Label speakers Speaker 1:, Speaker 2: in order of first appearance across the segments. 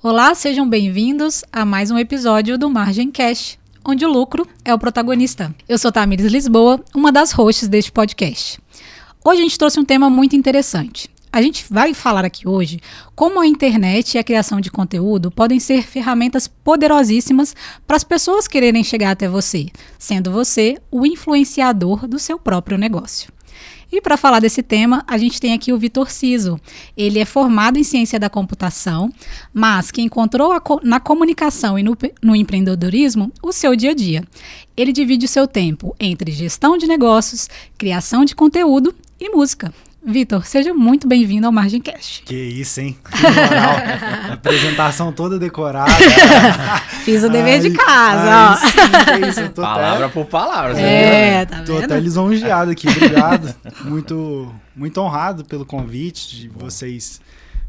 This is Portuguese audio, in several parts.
Speaker 1: Olá, sejam bem-vindos a mais um episódio do Margem Cash, onde o lucro é o protagonista. Eu sou Tamires Lisboa, uma das hosts deste podcast. Hoje a gente trouxe um tema muito interessante. A gente vai falar aqui hoje como a internet e a criação de conteúdo podem ser ferramentas poderosíssimas para as pessoas quererem chegar até você, sendo você o influenciador do seu próprio negócio. E para falar desse tema, a gente tem aqui o Vitor Ciso. Ele é formado em ciência da computação, mas que encontrou na comunicação e no empreendedorismo o seu dia a dia. Ele divide o seu tempo entre gestão de negócios, criação de conteúdo e música. Vitor, seja muito bem-vindo ao Margem Cash.
Speaker 2: Que isso, hein? Que moral. Apresentação toda decorada.
Speaker 1: Fiz o dever de casa, ó.
Speaker 2: Sim, que isso,
Speaker 3: Palavra por palavra.
Speaker 1: Tá
Speaker 2: Tô
Speaker 1: vendo?
Speaker 2: até lisonjeado aqui, obrigado. Muito honrado pelo convite de vocês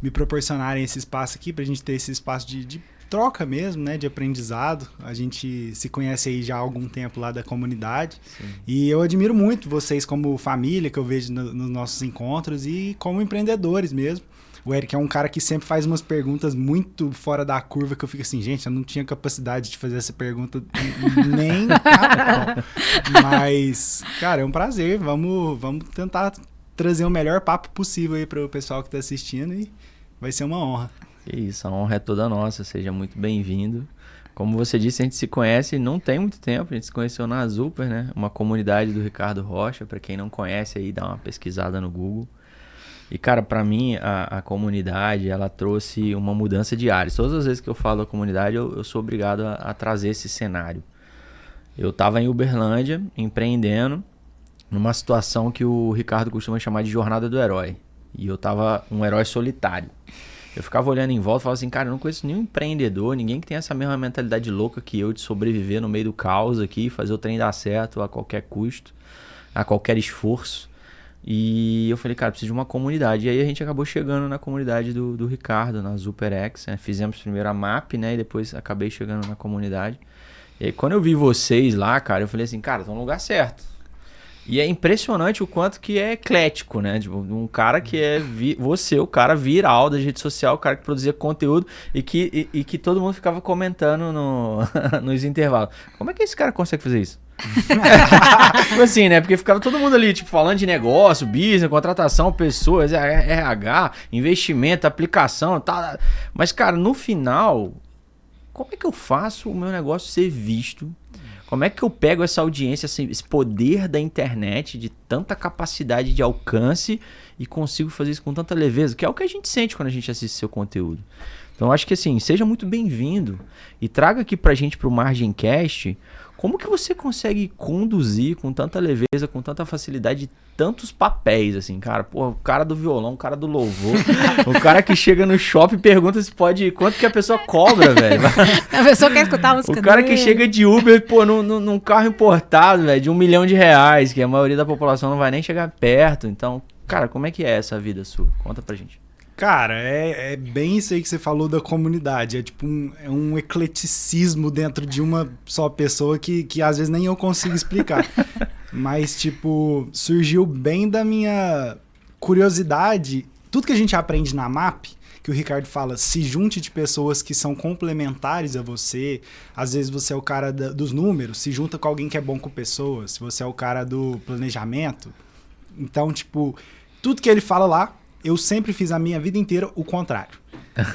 Speaker 2: me proporcionarem esse espaço aqui, pra gente ter esse espaço de troca mesmo, né, de aprendizado. A gente se conhece aí já há algum tempo lá da comunidade. Sim. E eu admiro muito vocês como família, que eu vejo nos nossos encontros, e como empreendedores mesmo. O Eric é um cara que sempre faz umas perguntas muito fora da curva, que eu fico assim, gente, eu não tinha capacidade de fazer essa pergunta nem nada. Mas, cara, é um prazer. Vamos tentar trazer o melhor papo possível aí para o pessoal que está assistindo, e vai ser uma honra.
Speaker 3: Que isso, a honra é toda nossa, seja muito bem-vindo. Como você disse, a gente se conhece não tem muito tempo, a gente se conheceu na Zuper, né? Uma comunidade do Ricardo Rocha, para quem não conhece aí, dá uma pesquisada no Google. E, cara, para mim, a comunidade, ela trouxe uma mudança de ares. Todas as vezes que eu falo da comunidade, eu sou obrigado a trazer esse cenário. Eu tava em Uberlândia, empreendendo, numa situação que o Ricardo costuma chamar de jornada do herói. E eu tava um herói solitário. Eu ficava olhando em volta e falava assim, cara, eu não conheço nenhum empreendedor, ninguém que tem essa mesma mentalidade louca que eu de sobreviver no meio do caos aqui, fazer o trem dar certo a qualquer custo, a qualquer esforço. E eu falei, cara, preciso de uma comunidade. E aí a gente acabou chegando na comunidade do Ricardo, na ZuperX, né? Fizemos primeiro a MAP, né? E depois acabei chegando na comunidade. E aí quando eu vi vocês lá, cara, eu falei assim, cara, estão no lugar certo. E é impressionante o quanto que é eclético, né? Tipo, um cara que é você, o cara viral da rede social, o cara que produzia conteúdo e que todo mundo ficava comentando nos intervalos. Como é que esse cara consegue fazer isso? Tipo assim, né? Porque ficava todo mundo ali, tipo, falando de negócio, business, contratação, pessoas, RH, investimento, aplicação, tal. Mas, cara, no final, como é que eu faço o meu negócio ser visto? Como é que eu pego essa audiência, esse poder da internet, de tanta capacidade de alcance, e consigo fazer isso com tanta leveza? Que é o que a gente sente quando a gente assiste seu conteúdo. Então, acho que assim, seja muito bem-vindo e traga aqui pra gente, pro Margem Cast, como que você consegue conduzir com tanta leveza, com tanta facilidade, tantos papéis, assim, cara? Pô, o cara do violão, o cara do louvor, o cara que chega no shopping e pergunta se pode, quanto que a pessoa cobra, velho.
Speaker 1: A pessoa quer escutar a música
Speaker 3: O cara
Speaker 1: dele.
Speaker 3: que chega de Uber, pô, num carro importado, velho, de R$1 milhão, que a maioria da população não vai nem chegar perto. Então, cara, como é que é essa vida sua? Conta pra gente.
Speaker 2: Cara, é bem isso aí que você falou da comunidade. É tipo um ecleticismo dentro de uma só pessoa que às vezes nem eu consigo explicar. Mas, tipo, surgiu bem da minha curiosidade. Tudo que a gente aprende na MAP, que o Ricardo fala, se junte de pessoas que são complementares a você. Às vezes você é o cara dos números, se junta com alguém que é bom com pessoas. Se você é o cara do planejamento. Então, tipo, tudo que ele fala lá, eu sempre fiz a minha vida inteira o contrário.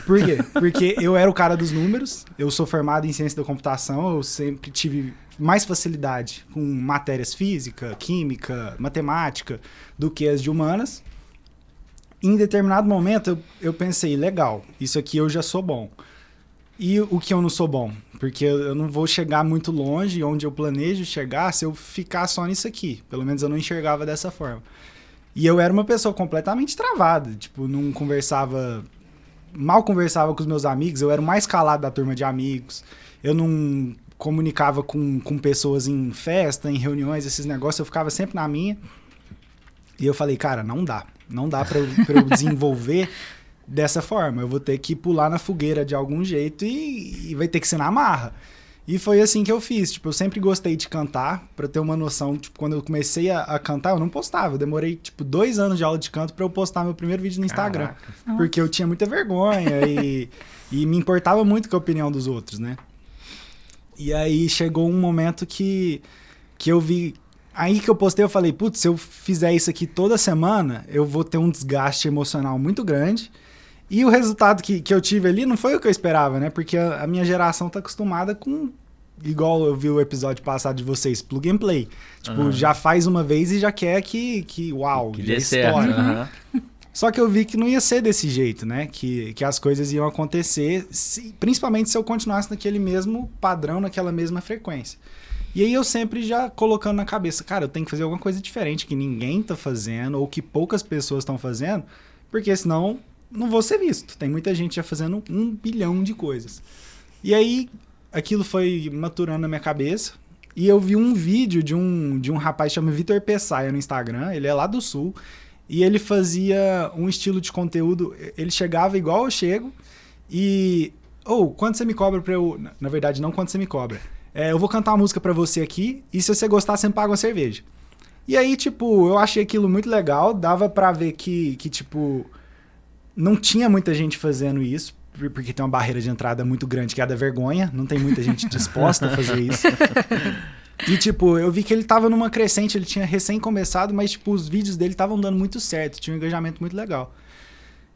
Speaker 2: Por quê? Porque eu era o cara dos números, eu sou formado em ciência da computação, eu sempre tive mais facilidade com matérias física, química, matemática do que as de humanas. Em determinado momento eu pensei, legal, isso aqui eu já sou bom. E o que eu não sou bom? Porque eu não vou chegar muito longe onde eu planejo chegar se eu ficar só nisso aqui. Pelo menos eu não enxergava dessa forma. E eu era uma pessoa completamente travada, tipo, não conversava, mal conversava com os meus amigos, eu era o mais calado da turma de amigos, eu não comunicava com pessoas em festa, em reuniões, esses negócios, eu ficava sempre na minha. E eu falei, cara, não dá pra eu desenvolver dessa forma, eu vou ter que pular na fogueira de algum jeito e vai ter que ser na marra. E foi assim que eu fiz. Tipo, eu sempre gostei de cantar, pra ter uma noção. Tipo, quando eu comecei a cantar, eu não postava. Eu demorei, tipo, 2 anos de aula de canto pra eu postar meu primeiro vídeo no Instagram.
Speaker 3: Caraca.
Speaker 2: Porque eu tinha muita vergonha e me importava muito com a opinião dos outros, né? E aí chegou um momento que eu vi... Aí que eu postei, eu falei, putz, se eu fizer isso aqui toda semana, eu vou ter um desgaste emocional muito grande. E o resultado que eu tive ali não foi o que eu esperava, né? Porque a minha geração tá acostumada com... Igual eu vi o episódio passado de vocês, plug and play. Tipo, já faz uma vez e já quer que uau,
Speaker 3: Que
Speaker 2: já
Speaker 3: dê certo.
Speaker 2: estoura. Só que eu vi que não ia ser desse jeito, né? Que as coisas iam acontecer, principalmente se eu continuasse naquele mesmo padrão, naquela mesma frequência. E aí eu sempre já colocando na cabeça, cara, eu tenho que fazer alguma coisa diferente que ninguém tá fazendo ou que poucas pessoas estão fazendo, porque senão não vou ser visto. Tem muita gente já fazendo 1 bilhão de coisas. E aí aquilo foi maturando na minha cabeça e eu vi um vídeo de um rapaz chamado Vitor Pessaia no Instagram, ele é lá do Sul, e ele fazia um estilo de conteúdo, ele chegava igual eu chego e... quanto você me cobra pra eu... Na verdade, não quanto você me cobra. Eu vou cantar uma música pra você aqui e se você gostar, você me paga uma cerveja. E aí, tipo, eu achei aquilo muito legal, dava pra ver que tipo, não tinha muita gente fazendo isso, porque tem uma barreira de entrada muito grande, que é a da vergonha, não tem muita gente disposta a fazer isso. E, tipo, eu vi que ele tava numa crescente, ele tinha recém começado, mas, tipo, os vídeos dele estavam dando muito certo, tinha um engajamento muito legal.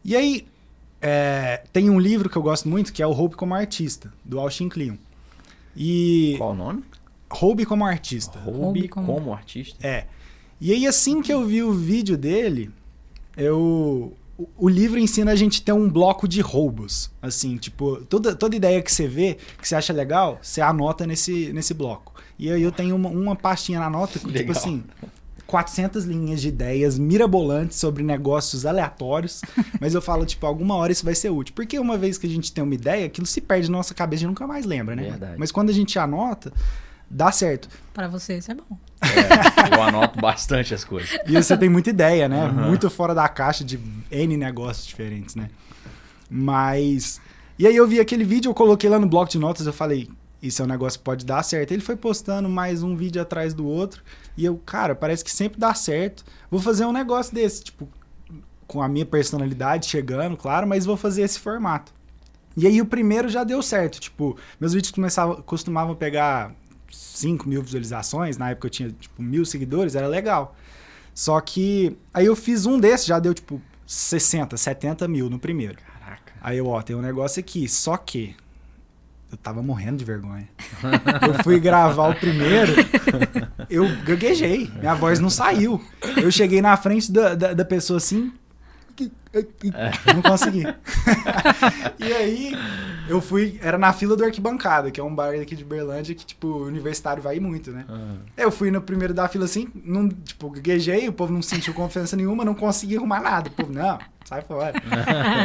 Speaker 2: E aí, tem um livro que eu gosto muito, que é o Hope como Artista, do Austin Kleon. E...
Speaker 3: Qual o nome?
Speaker 2: Hobby como Artista.
Speaker 3: Hobby como Artista?
Speaker 2: E aí, assim que eu vi o vídeo dele, o livro ensina a gente a ter um bloco de roubos. Assim, tipo, toda ideia que você vê, que você acha legal, você anota nesse bloco. E aí eu tenho uma pastinha na nota, tipo assim, 400 linhas de ideias mirabolantes sobre negócios aleatórios, mas eu falo, tipo, alguma hora isso vai ser útil. Porque uma vez que a gente tem uma ideia, aquilo se perde na nossa cabeça e nunca mais lembra, né?
Speaker 3: Verdade.
Speaker 2: Mas quando a gente anota, dá certo.
Speaker 1: Pra você isso é bom.
Speaker 3: Eu anoto bastante as coisas.
Speaker 2: E você tem muita ideia, né? Muito fora da caixa de N negócios diferentes, né? Mas... E aí eu vi aquele vídeo, eu coloquei lá no bloco de notas, eu falei, isso é um negócio que pode dar certo. Ele foi postando mais um vídeo atrás do outro. E eu, cara, parece que sempre dá certo. Vou fazer um negócio desse, tipo, com a minha personalidade chegando, claro, mas vou fazer esse formato. E aí o primeiro já deu certo. Tipo, meus vídeos costumavam pegar 5 mil visualizações. Na época eu tinha, tipo, 1.000 seguidores, era legal. Só que aí eu fiz um desses, já deu, tipo, 60, 70 mil no primeiro.
Speaker 3: Caraca.
Speaker 2: Aí eu, tem um negócio aqui, só que eu tava morrendo de vergonha. Eu fui gravar o primeiro, eu gaguejei, minha voz não saiu. Eu cheguei na frente da pessoa assim, não consegui. E aí eu fui, era na fila do Arquibancada, que é um bar aqui de Berlândia que, tipo, o universitário vai muito, né? Eu fui no primeiro da fila assim, não, tipo, gaguejei, o povo não sentiu confiança nenhuma, não consegui arrumar nada. O povo, não, sai fora.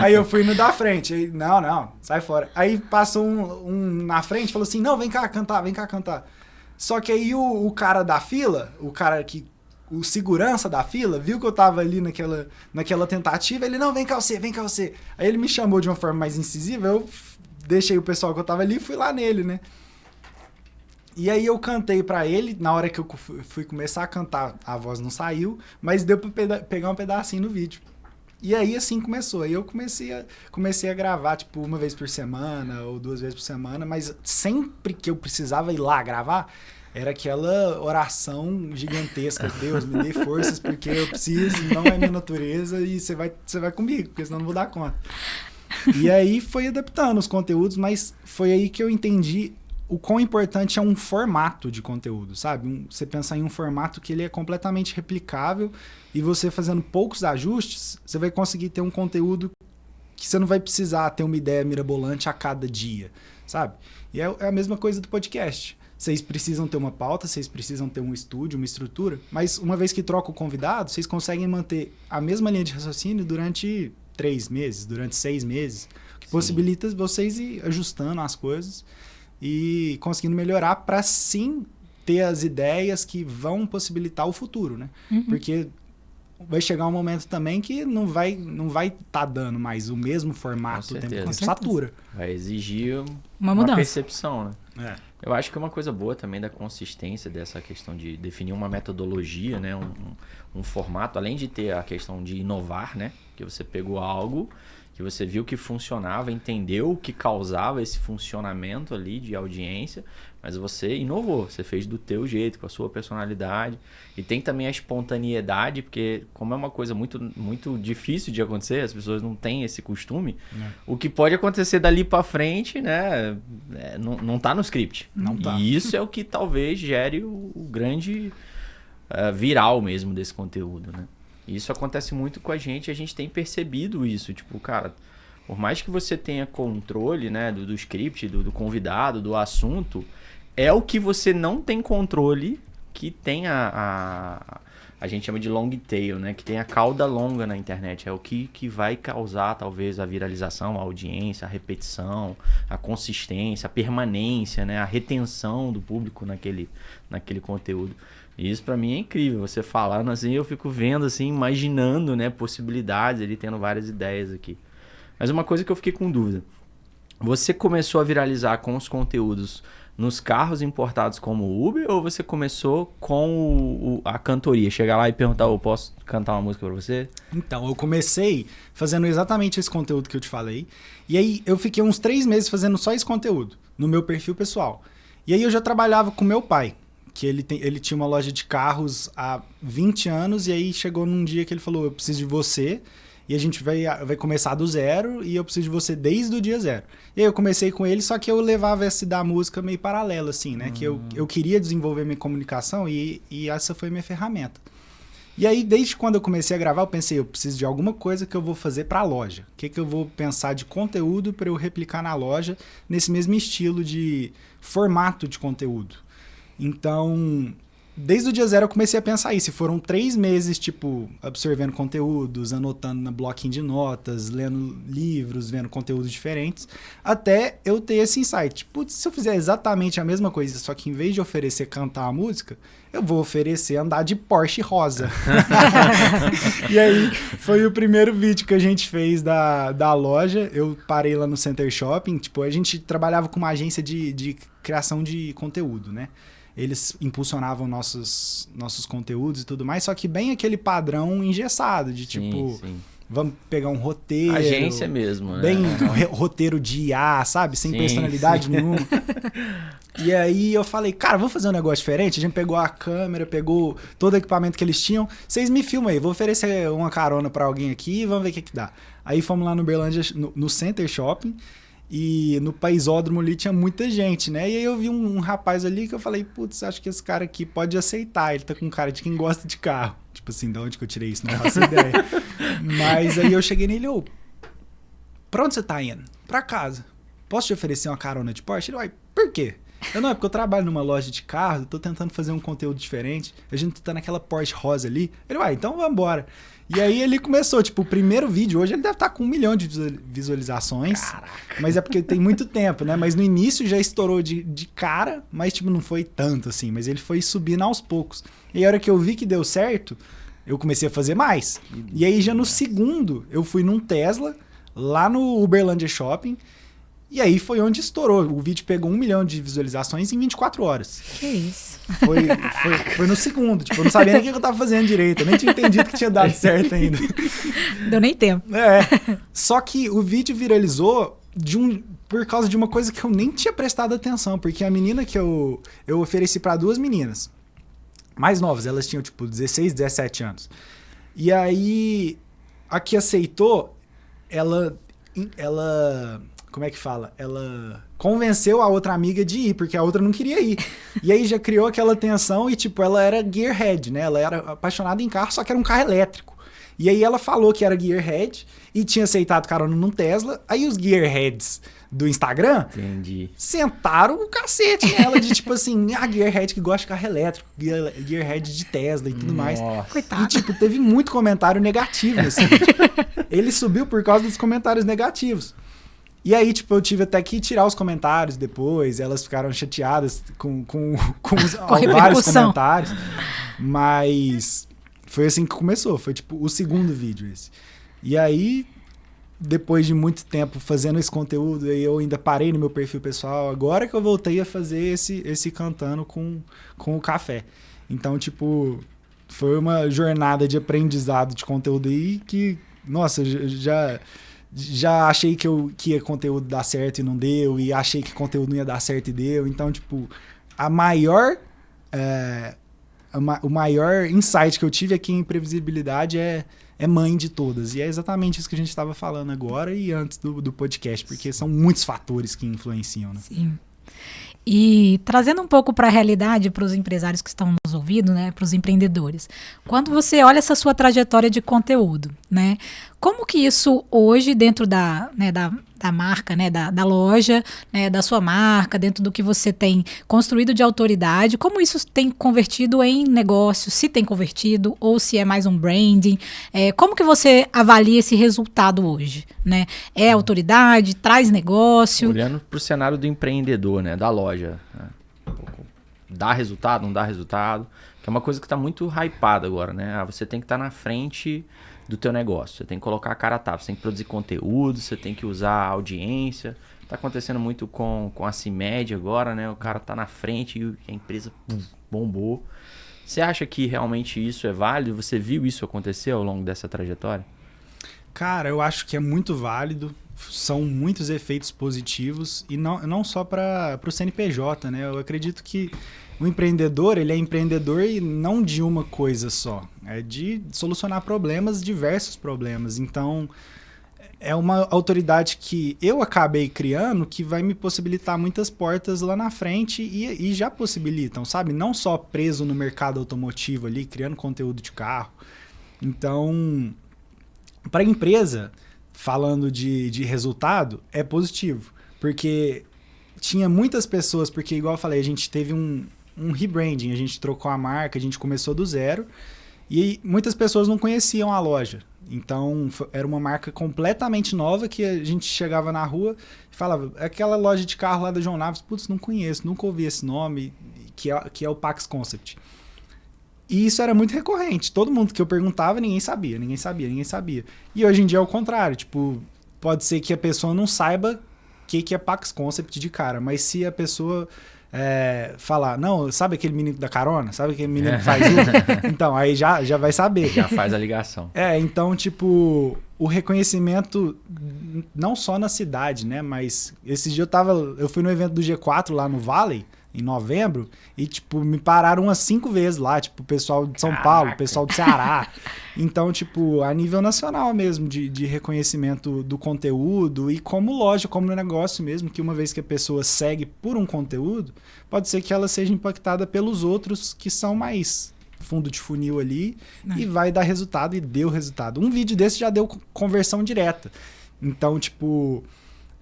Speaker 2: Aí eu fui no da frente, aí, não, sai fora. Aí passou um na frente, falou assim, não, vem cá cantar. Só que aí o cara da fila, o segurança da fila, viu que eu tava ali naquela tentativa, ele, não, vem cá você. Aí ele me chamou de uma forma mais incisiva, eu deixei o pessoal que eu tava ali e fui lá nele, né? E aí eu cantei pra ele, na hora que eu fui começar a cantar, a voz não saiu, mas deu pra pegar um pedacinho no vídeo. E aí assim começou, aí eu comecei a gravar, tipo, 1 vez por semana ou 2 vezes por semana, mas sempre que eu precisava ir lá gravar, era aquela oração gigantesca, Deus, me dê forças porque eu preciso, não é minha natureza e você vai comigo, porque senão eu não vou dar conta. E aí foi adaptando os conteúdos, mas foi aí que eu entendi o quão importante é um formato de conteúdo, sabe? Você pensar em um formato que ele é completamente replicável e você fazendo poucos ajustes, você vai conseguir ter um conteúdo que você não vai precisar ter uma ideia mirabolante a cada dia, sabe? E é a mesma coisa do podcast. Vocês precisam ter uma pauta, vocês precisam ter um estúdio, uma estrutura, mas uma vez que troca o convidado, vocês conseguem manter a mesma linha de raciocínio durante 3 meses, durante 6 meses, que possibilita vocês ir ajustando as coisas e conseguindo melhorar para sim ter as ideias que vão possibilitar o futuro, né? Porque vai chegar um momento também que não vai tá dando mais o mesmo formato, o tempo que satura.
Speaker 3: Vai exigir
Speaker 1: uma mudança.
Speaker 3: Percepção, né?
Speaker 2: É.
Speaker 3: Eu acho que uma coisa boa também da consistência dessa questão de definir uma metodologia, né? Um formato, além de ter a questão de inovar, né? Que você pegou algo que você viu que funcionava, entendeu o que causava esse funcionamento ali de audiência, mas você inovou, você fez do teu jeito, com a sua personalidade. E tem também a espontaneidade, porque como é uma coisa muito, muito difícil de acontecer, as pessoas não têm esse costume, o que pode acontecer dali para frente, né, não tá no script.
Speaker 2: Não tá.
Speaker 3: E isso é o que talvez gere o grande viral mesmo desse conteúdo, né? E isso acontece muito com a gente tem percebido isso. Tipo, cara, por mais que você tenha controle, né, do script, do convidado, do assunto, é o que você não tem controle que tem a gente chama de long tail, né, que tem a cauda longa na internet. É o que vai causar, talvez, a viralização, a audiência, a repetição, a consistência, a permanência, né, a retenção do público naquele conteúdo. E isso pra mim é incrível, você falando assim, eu fico vendo assim, imaginando, né, possibilidades, ele tendo várias ideias aqui. Mas uma coisa que eu fiquei com dúvida, você começou a viralizar com os conteúdos nos carros importados como Uber ou você começou com a cantoria? Chegar lá e perguntar, eu posso cantar uma música pra você?
Speaker 2: Então, eu comecei fazendo exatamente esse conteúdo que eu te falei, e aí eu fiquei uns 3 meses fazendo só esse conteúdo, no meu perfil pessoal. E aí eu já trabalhava com meu pai, que ele tinha uma loja de carros há 20 anos, e aí chegou num dia que ele falou, eu preciso de você, e a gente vai começar do zero, e eu preciso de você desde o dia zero. E aí eu comecei com ele, só que eu levava esse da música meio paralelo, assim, né? Que eu queria desenvolver minha comunicação, e essa foi minha ferramenta. E aí, desde quando eu comecei a gravar, eu pensei, eu preciso de alguma coisa que eu vou fazer para a loja. O que eu vou pensar de conteúdo para eu replicar na loja, nesse mesmo estilo de formato de conteúdo. Então, desde o dia zero eu comecei a pensar isso. E foram 3 meses, tipo, absorvendo conteúdos, anotando na bloquinho de notas, lendo livros, vendo conteúdos diferentes, até eu ter esse insight. Putz, se eu fizer exatamente a mesma coisa, só que em vez de oferecer cantar a música, eu vou oferecer andar de Porsche rosa. E aí, foi o primeiro vídeo que a gente fez da loja. Eu parei lá no Center Shopping. Tipo, a gente trabalhava com uma agência de criação de conteúdo, né? Eles impulsionavam nossos conteúdos e tudo mais, só que bem aquele padrão engessado, de tipo,
Speaker 3: sim.
Speaker 2: Vamos pegar um roteiro...
Speaker 3: Agência mesmo, né?
Speaker 2: Bem roteiro de IA, sabe? Sem personalidade nenhuma. E aí eu falei, cara, vamos fazer um negócio diferente? A gente pegou a câmera, pegou todo o equipamento que eles tinham. Vocês me filmam aí, vou oferecer uma carona pra alguém aqui e vamos ver o que dá. Aí fomos lá no Uberlândia, no Center Shopping. E no paisódromo ali tinha muita gente, né? E aí eu vi um rapaz ali que eu falei, putz, acho que esse cara aqui pode aceitar. Ele tá com cara de quem gosta de carro. Tipo assim, de onde que eu tirei isso? Não faço ideia. Mas aí eu cheguei nele, pra onde você tá indo? Pra casa. Posso te oferecer uma carona de Porsche? Ele, uai, por quê? Não, é porque eu trabalho numa loja de carro, tô tentando fazer um conteúdo diferente. A gente tá naquela Porsche rosa ali. Ele, uai, então vambora. E aí ele começou, tipo, o primeiro vídeo, hoje ele deve estar com 1 milhão de visualizações. Caraca. Mas é porque tem muito tempo, né? Mas no início já estourou de cara, mas tipo, não foi tanto assim. Mas ele foi subindo aos poucos. E a hora que eu vi que deu certo, eu comecei a fazer mais. E aí já no segundo, eu fui num Tesla, lá no Uberlândia Shopping. E aí foi onde estourou. O vídeo pegou 1 milhão de visualizações em 24 horas.
Speaker 1: Que isso?
Speaker 2: Foi no segundo. Tipo, eu não sabia nem o que eu tava fazendo direito. Eu nem tinha entendido que tinha dado certo ainda.
Speaker 1: Deu nem tempo.
Speaker 2: Só que o vídeo viralizou por causa de uma coisa que eu nem tinha prestado atenção. Porque a menina que eu ofereci para 2 meninas mais novas. Elas tinham, tipo, 16, 17 anos. E aí, a que aceitou, ela como é que fala? Ela convenceu a outra amiga de ir, porque a outra não queria ir. E aí já criou aquela tensão e, tipo, ela era gearhead, né? Ela era apaixonada em carro, só que era um carro elétrico. E aí ela falou que era gearhead e tinha aceitado carona num Tesla. Aí os gearheads do Instagram sentaram o cacete nela de, tipo assim, gearhead que gosta de carro elétrico, gearhead de Tesla e tudo mais.
Speaker 1: Coitado.
Speaker 2: E, tipo, teve muito comentário negativo nesse vídeo. Ele subiu por causa dos comentários negativos. E aí, tipo, eu tive até que tirar os comentários depois, elas ficaram chateadas com vários comentários, mas foi assim que começou, foi tipo o segundo vídeo esse. E aí, depois de muito tempo fazendo esse conteúdo, aí eu ainda parei no meu perfil pessoal, agora que eu voltei a fazer esse cantando com o café. Então, tipo, foi uma jornada de aprendizado de conteúdo aí que, nossa, já achei que ia conteúdo dar certo e não deu, e achei que conteúdo não ia dar certo e deu. Então, tipo, o maior insight que eu tive aqui em imprevisibilidade é mãe de todas. E é exatamente isso que a gente estava falando agora e antes do podcast, porque são muitos fatores que influenciam, né?
Speaker 1: Sim. E trazendo um pouco para a realidade, para os empresários que estão nos ouvindo, né, para os empreendedores. Quando você olha essa sua trajetória de conteúdo, né, como que isso hoje dentro da marca, né, da loja, né, da sua marca, dentro do que você tem construído de autoridade, como isso tem convertido em negócio, se tem convertido ou se é mais um branding, como que você avalia esse resultado hoje, né? É autoridade, traz negócio?
Speaker 3: Olhando para o cenário do empreendedor, né, da loja, né? Dá resultado, não dá resultado, que é uma coisa que está muito hypada agora, né? Você tem que estar na frente do teu negócio, você tem que colocar a cara a tapa, você tem que produzir conteúdo, você tem que usar a audiência. Tá acontecendo muito com a CIMED agora, né? O cara tá na frente e a empresa bombou. Você acha que realmente isso é válido? Você viu isso acontecer ao longo dessa trajetória?
Speaker 2: Cara, eu acho que é muito válido. São muitos efeitos positivos e não só para o CNPJ, né? Eu acredito que o empreendedor, ele é empreendedor e não de uma coisa só. É de solucionar problemas, diversos problemas. Então, é uma autoridade que eu acabei criando que vai me possibilitar muitas portas lá na frente e já possibilitam, sabe? Não só preso no mercado automotivo ali, criando conteúdo de carro. Então, para a empresa, falando de resultado, é positivo. Porque tinha muitas pessoas, porque igual eu falei, a gente teve um rebranding, a gente trocou a marca, a gente começou do zero e muitas pessoas não conheciam a loja. Então, era uma marca completamente nova que a gente chegava na rua e falava, aquela loja de carro lá da João Naves, putz, não conheço, nunca ouvi esse nome, que é o Pax Concept. E isso era muito recorrente. Todo mundo que eu perguntava, ninguém sabia. E hoje em dia é o contrário. Tipo, pode ser que a pessoa não saiba o que é Pax Concept de cara, mas se a pessoa falar, não, sabe aquele menino da carona? Sabe aquele menino que faz Uber? Então, aí já vai saber.
Speaker 3: Já faz a ligação.
Speaker 2: Então, tipo, o reconhecimento não só na cidade, né? Mas esse dia eu fui no evento do G4 lá no Valley, em novembro, e, tipo, me pararam umas 5 vezes lá, tipo, o pessoal de São Paulo, o pessoal do Ceará. Então, tipo, a nível nacional mesmo, de reconhecimento do conteúdo e como loja, como negócio mesmo, que uma vez que a pessoa segue por um conteúdo, pode ser que ela seja impactada pelos outros que são mais fundo de funil ali e vai dar resultado e deu resultado. Um vídeo desse já deu conversão direta. Então, tipo,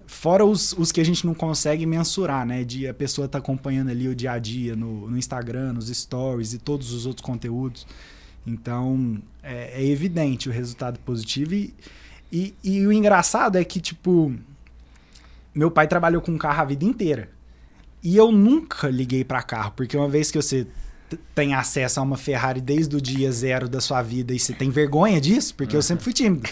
Speaker 2: fora os que a gente não consegue mensurar, né? De a pessoa tá acompanhando ali o dia a dia no Instagram, nos stories e todos os outros conteúdos. Então, é evidente o resultado positivo. E o engraçado é que, tipo, meu pai trabalhou com carro a vida inteira. E eu nunca liguei para carro, porque uma vez que você tem acesso a uma Ferrari desde o dia zero da sua vida e você tem vergonha disso, porque eu sempre fui tímido.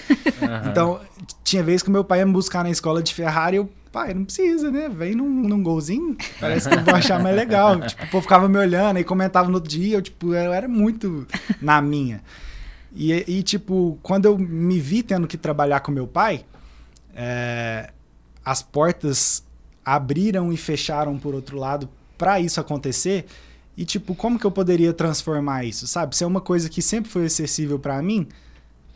Speaker 2: Então, tinha vez que meu pai ia me buscar na escola de Ferrari e eu, pai, não precisa, né? Vem num golzinho, parece que eu vou achar mais legal. Tipo, o povo ficava me olhando e comentava no outro dia, eu era muito na minha. E, tipo, quando eu me vi tendo que trabalhar com meu pai, as portas abriram e fecharam por outro lado para isso acontecer. E, tipo, como que eu poderia transformar isso, sabe? Se é uma coisa que sempre foi acessível para mim,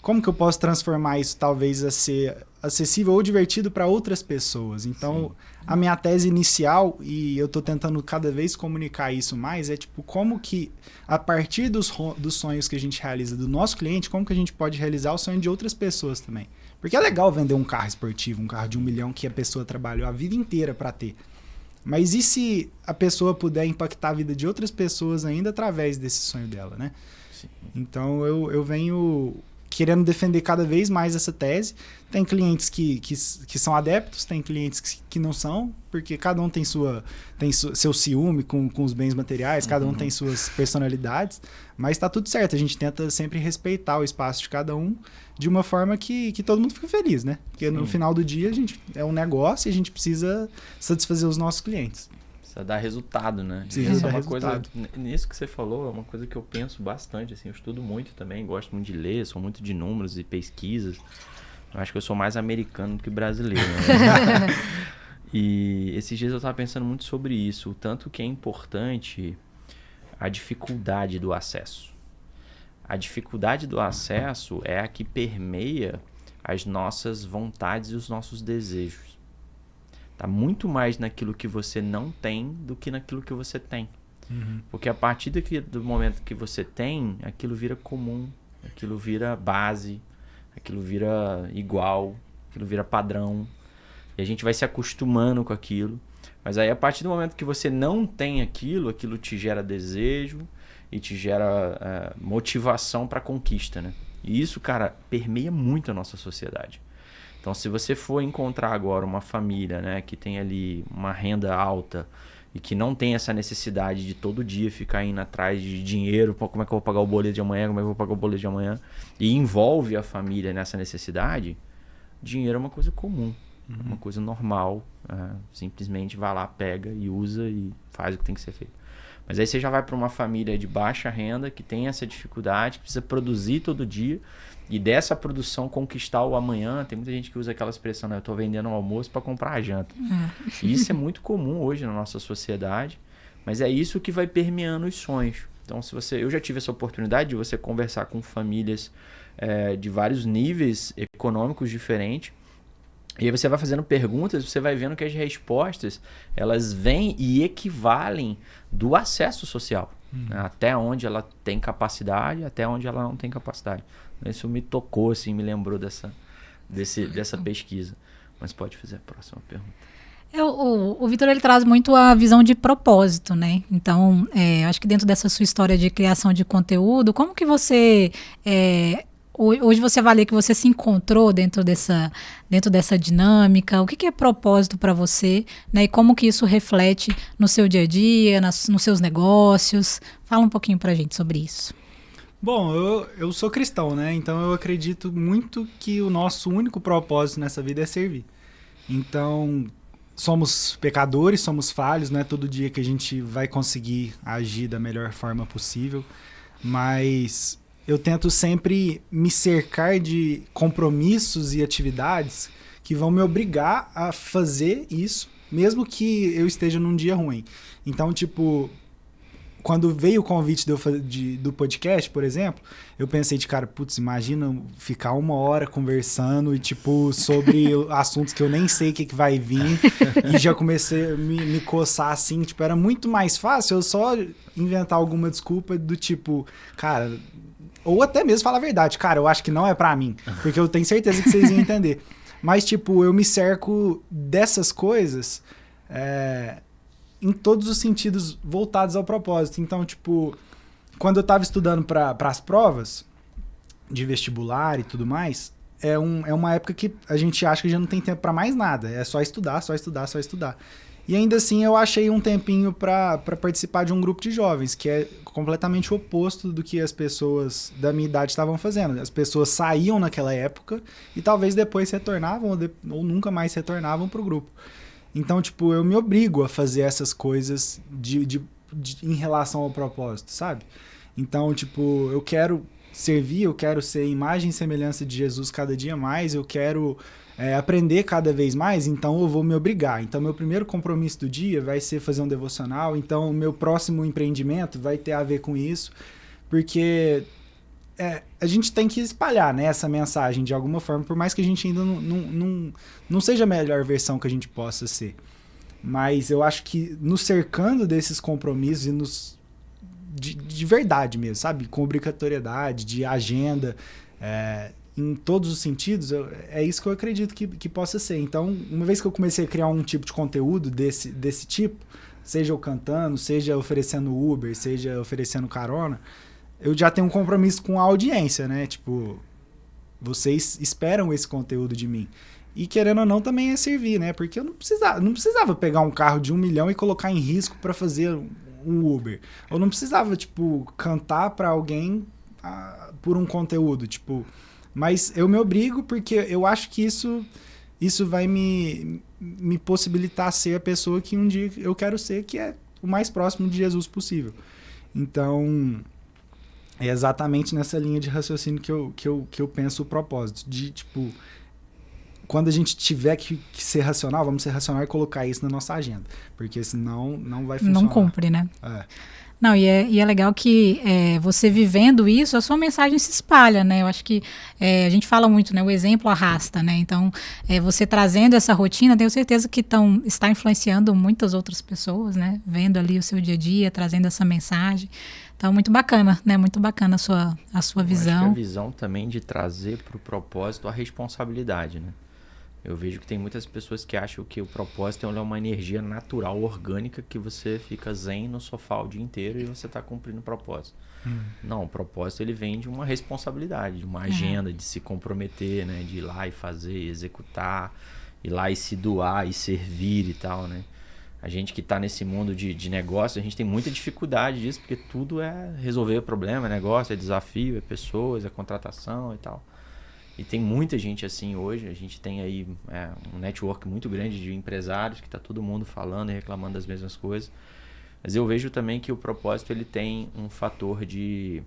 Speaker 2: como que eu posso transformar isso, talvez, a ser acessível ou divertido para outras pessoas? Então, sim, a minha tese inicial, e eu tô tentando cada vez comunicar isso mais, é, tipo, como que, a partir dos sonhos que a gente realiza do nosso cliente, como que a gente pode realizar o sonho de outras pessoas também? Porque é legal vender um carro esportivo, um carro de 1 milhão que a pessoa trabalhou a vida inteira para ter. Mas e se a pessoa puder impactar a vida de outras pessoas ainda através desse sonho dela, né? Sim. Então eu venho querendo defender cada vez mais essa tese. Tem clientes que são adeptos, tem clientes que não são, porque cada um tem seu ciúme com os bens materiais, cada um tem suas personalidades, mas tá tudo certo, a gente tenta sempre respeitar o espaço de cada um de uma forma que todo mundo fica feliz, né? Porque no final do dia é um negócio e a gente precisa satisfazer os nossos clientes.
Speaker 3: Precisa dar resultado, né?
Speaker 2: Sim,
Speaker 3: isso
Speaker 2: dá
Speaker 3: é uma
Speaker 2: resultado.
Speaker 3: coisa, nisso que você falou, é uma coisa que eu penso bastante, assim, eu estudo muito também, gosto muito de ler, sou muito de números e pesquisas. Eu acho que eu sou mais americano do que brasileiro, né? E esses dias eu estava pensando muito sobre isso, o tanto que é importante a dificuldade do acesso. A dificuldade do acesso é a que permeia as nossas vontades e os nossos desejos. Tá muito mais naquilo que você não tem do que naquilo que você tem. Porque a partir do momento que você tem, aquilo vira comum, aquilo vira base, aquilo vira igual, aquilo vira padrão. E a gente vai se acostumando com aquilo. Mas aí a partir do momento que você não tem aquilo te gera desejo e te gera motivação para conquista, né? E isso, cara, permeia muito a nossa sociedade. Então, se você for encontrar agora uma família, né, que tem ali uma renda alta e que não tem essa necessidade de todo dia ficar indo atrás de dinheiro, como é que eu vou pagar o boleto de amanhã, como é que eu vou pagar o boleto de amanhã, e envolve a família nessa necessidade, dinheiro é uma coisa comum, uma coisa normal, simplesmente vai lá, pega e usa e faz o que tem que ser feito. Mas aí você já vai para uma família de baixa renda que tem essa dificuldade, que precisa produzir todo dia e dessa produção conquistar o amanhã. Tem muita gente que usa aquela expressão, né? Eu estou vendendo o almoço para comprar a janta. E isso é muito comum hoje na nossa sociedade, mas é isso que vai permeando os sonhos. Então, eu já tive essa oportunidade de você conversar com famílias de vários níveis econômicos diferentes. E aí você vai fazendo perguntas, você vai vendo que as respostas, elas vêm e equivalem do acesso social. Né? Até onde ela tem capacidade, até onde ela não tem capacidade. Isso me tocou, assim, me lembrou dessa pesquisa. Mas pode fazer a próxima pergunta.
Speaker 1: O Vitor, ele traz muito a visão de propósito, né? Então, acho que dentro dessa sua história de criação de conteúdo, como que você... hoje você avalia que você se encontrou dentro dessa dinâmica? O que é propósito para você, né? E como que isso reflete no seu dia a dia, nos seus negócios? Fala um pouquinho pra gente sobre isso.
Speaker 2: Bom, eu sou cristão, né? Então eu acredito muito que o nosso único propósito nessa vida é servir. Então, somos pecadores, somos falhos, não é todo dia que a gente vai conseguir agir da melhor forma possível, mas eu tento sempre me cercar de compromissos e atividades que vão me obrigar a fazer isso, mesmo que eu esteja num dia ruim. Então, tipo, quando veio o convite do podcast, por exemplo, eu pensei cara, putz, imagina ficar 1 hora conversando e, tipo, sobre assuntos que eu nem sei o que vai vir, e já comecei a me coçar, assim, tipo, era muito mais fácil eu só inventar alguma desculpa do tipo, cara, ou até mesmo falar a verdade, cara, eu acho que não é pra mim, porque eu tenho certeza que vocês iam entender. Mas, tipo, eu me cerco dessas coisas, em todos os sentidos voltados ao propósito. Então, tipo, quando eu tava estudando para as provas de vestibular e tudo mais, é uma época que a gente acha que já não tem tempo para mais nada. É só estudar, só estudar, só estudar. E ainda assim eu achei um tempinho para participar de um grupo de jovens, que é completamente o oposto do que as pessoas da minha idade estavam fazendo. As pessoas saíam naquela época e talvez depois retornavam ou nunca mais retornavam pro grupo. Então, tipo, eu me obrigo a fazer essas coisas em relação ao propósito, sabe? Então, tipo, eu quero servir, eu quero ser imagem e semelhança de Jesus cada dia mais, eu quero aprender cada vez mais, então eu vou me obrigar. Então, meu primeiro compromisso do dia vai ser fazer um devocional, então o meu próximo empreendimento vai ter a ver com isso, porque a gente tem que espalhar, né, essa mensagem de alguma forma, por mais que a gente ainda não seja a melhor versão que a gente possa ser. Mas eu acho que nos cercando desses compromissos e de verdade mesmo, sabe? Com obrigatoriedade, de agenda, em todos os sentidos, é isso que eu acredito que possa ser. Então, uma vez que eu comecei a criar um tipo de conteúdo desse tipo, seja eu cantando, seja oferecendo Uber, seja oferecendo carona, eu já tenho um compromisso com a audiência, né? Tipo, vocês esperam esse conteúdo de mim. E querendo ou não, também é servir, né? Porque eu não precisava pegar um carro de 1 milhão e colocar em risco para fazer um Uber. Eu não precisava, tipo, cantar para alguém por um conteúdo, tipo... Mas eu me obrigo porque eu acho que isso vai me possibilitar ser a pessoa que um dia eu quero ser, que é o mais próximo de Jesus possível. Então, é exatamente nessa linha de raciocínio que eu penso o propósito. De, tipo, quando a gente tiver que ser racional, vamos ser racional e colocar isso na nossa agenda. Porque senão não vai funcionar.
Speaker 1: Não cumpre, né?
Speaker 2: É.
Speaker 1: Não, e é legal que você vivendo isso, a sua mensagem se espalha, né? Eu acho que a gente fala muito, né? O exemplo arrasta, né? Então, você trazendo essa rotina, tenho certeza que está influenciando muitas outras pessoas, né? Vendo ali o seu dia a dia, trazendo essa mensagem. Então, muito bacana, né? Muito bacana a sua visão.
Speaker 3: Eu acho que a visão também de trazer para o propósito a responsabilidade, né? Eu vejo que tem muitas pessoas que acham que o propósito é uma energia natural, orgânica, que você fica zen no sofá o dia inteiro e você está cumprindo o propósito. Não, o propósito ele vem de uma responsabilidade, de uma agenda, de se comprometer, né? De ir lá e fazer, executar, ir lá e se doar e servir e tal, né? A gente que está nesse mundo de negócio, a gente tem muita dificuldade disso, porque tudo é resolver o problema, é negócio, é desafio, é pessoas, é contratação e tal. E tem muita gente assim hoje, a gente tem aí um network muito grande de empresários que está todo mundo falando e reclamando das mesmas coisas. Mas eu vejo também que o propósito ele tem um fator de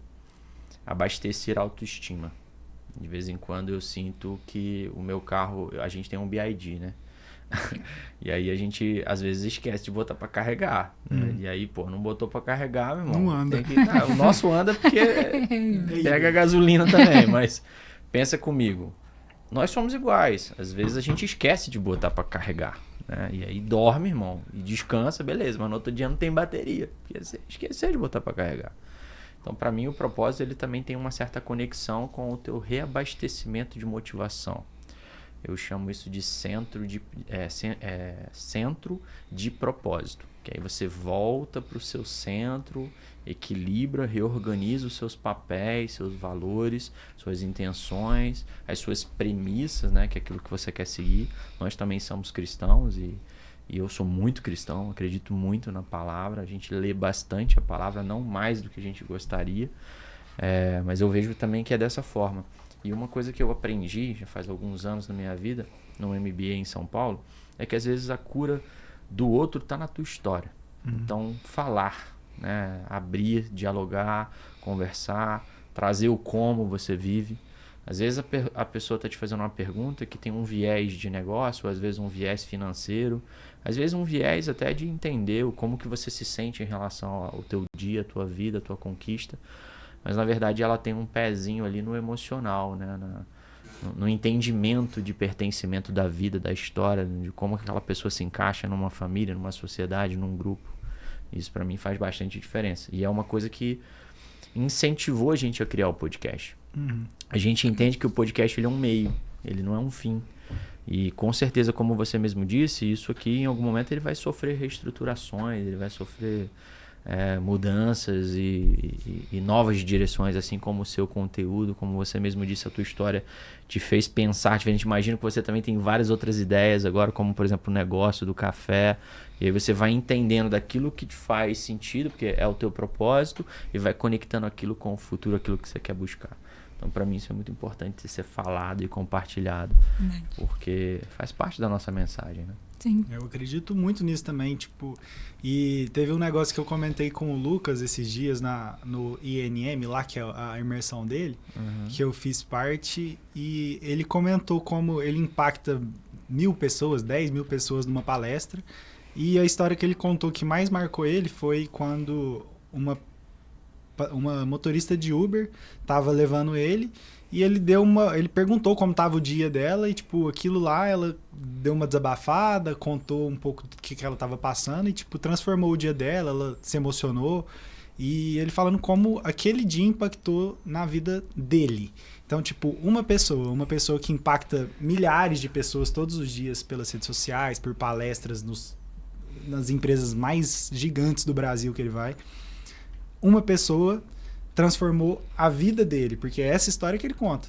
Speaker 3: abastecer a autoestima. De vez em quando eu sinto que o meu carro, a gente tem um BID, né? E aí a gente às vezes esquece de botar para carregar, né? E aí, pô, não botou para carregar, meu irmão.
Speaker 2: Não anda.
Speaker 3: O nosso anda porque pega gasolina também, mas... Pensa comigo, nós somos iguais. Às vezes a gente esquece de botar para carregar, né? E aí dorme, irmão, e descansa, beleza. Mas no outro dia não tem bateria, porque você esqueceu de botar para carregar. Então, para mim, o propósito ele também tem uma certa conexão com o teu reabastecimento de motivação. Eu chamo isso de centro de propósito. Que aí você volta para o seu centro, equilibra, reorganiza os seus papéis, seus valores, suas intenções, as suas premissas, né, que é aquilo que você quer seguir. Nós também somos cristãos e eu sou muito cristão, acredito muito na palavra. A gente lê bastante a palavra, não mais do que a gente gostaria, mas eu vejo também que é dessa forma. E uma coisa que eu aprendi já faz alguns anos na minha vida, no MBA em São Paulo, é que às vezes a cura do outro está na tua história. Então, falar, né? Abrir, dialogar, conversar, trazer o como você vive. Às vezes a pessoa está te fazendo uma pergunta que tem um viés de negócio, ou às vezes um viés financeiro, às vezes um viés até de entender como que você se sente em relação ao teu dia, a tua vida, a tua conquista. Mas na verdade ela tem um pezinho ali no emocional, né? No entendimento de pertencimento da vida, da história, de como aquela pessoa se encaixa numa família, numa sociedade, num grupo. Isso para mim faz bastante diferença. E é uma coisa que incentivou a gente a criar o podcast. A gente entende que o podcast ele é um meio, ele não é um fim. E com certeza, como você mesmo disse, isso aqui em algum momento ele vai sofrer reestruturações, ele vai sofrer mudanças e novas direções, assim como o seu conteúdo, como você mesmo disse, a tua história te fez pensar diferente. Imagino que você também tem várias outras ideias agora, como por exemplo o negócio do café, e aí você vai entendendo daquilo que te faz sentido, porque é o teu propósito, e vai conectando aquilo com o futuro, aquilo que você quer buscar. Então, para mim, isso é muito importante de ser falado e compartilhado, porque faz parte da nossa mensagem, né?
Speaker 1: Sim.
Speaker 2: Eu acredito muito nisso também, tipo, e teve um negócio que eu comentei com o Lucas esses dias no INM, lá que é a imersão dele, que eu fiz parte, e ele comentou como ele impacta 1.000 pessoas, 10.000 pessoas numa palestra, e a história que ele contou que mais marcou ele foi quando uma motorista de Uber tava levando ele, e ele perguntou como tava o dia dela, e tipo, aquilo lá, ela deu uma desabafada, contou um pouco do que ela tava passando, e tipo, transformou o dia dela, ela se emocionou, e ele falando como aquele dia impactou na vida dele. Então, tipo, uma pessoa que impacta milhares de pessoas todos os dias pelas redes sociais, por palestras nas empresas mais gigantes do Brasil que ele vai, uma pessoa transformou a vida dele, porque é essa história que ele conta.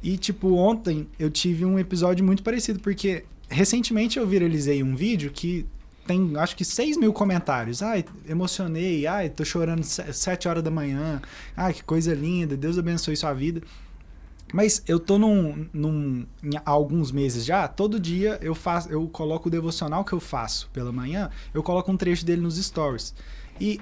Speaker 2: E, tipo, ontem eu tive um episódio muito parecido, porque recentemente eu viralizei um vídeo que tem, acho que 6 mil comentários. Ai, emocionei. Ai, tô chorando 7 horas da manhã. Ai, que coisa linda. Deus abençoe sua vida. Mas eu tô há alguns meses já, todo dia eu coloco o devocional que eu faço pela manhã, eu coloco um trecho dele nos stories. E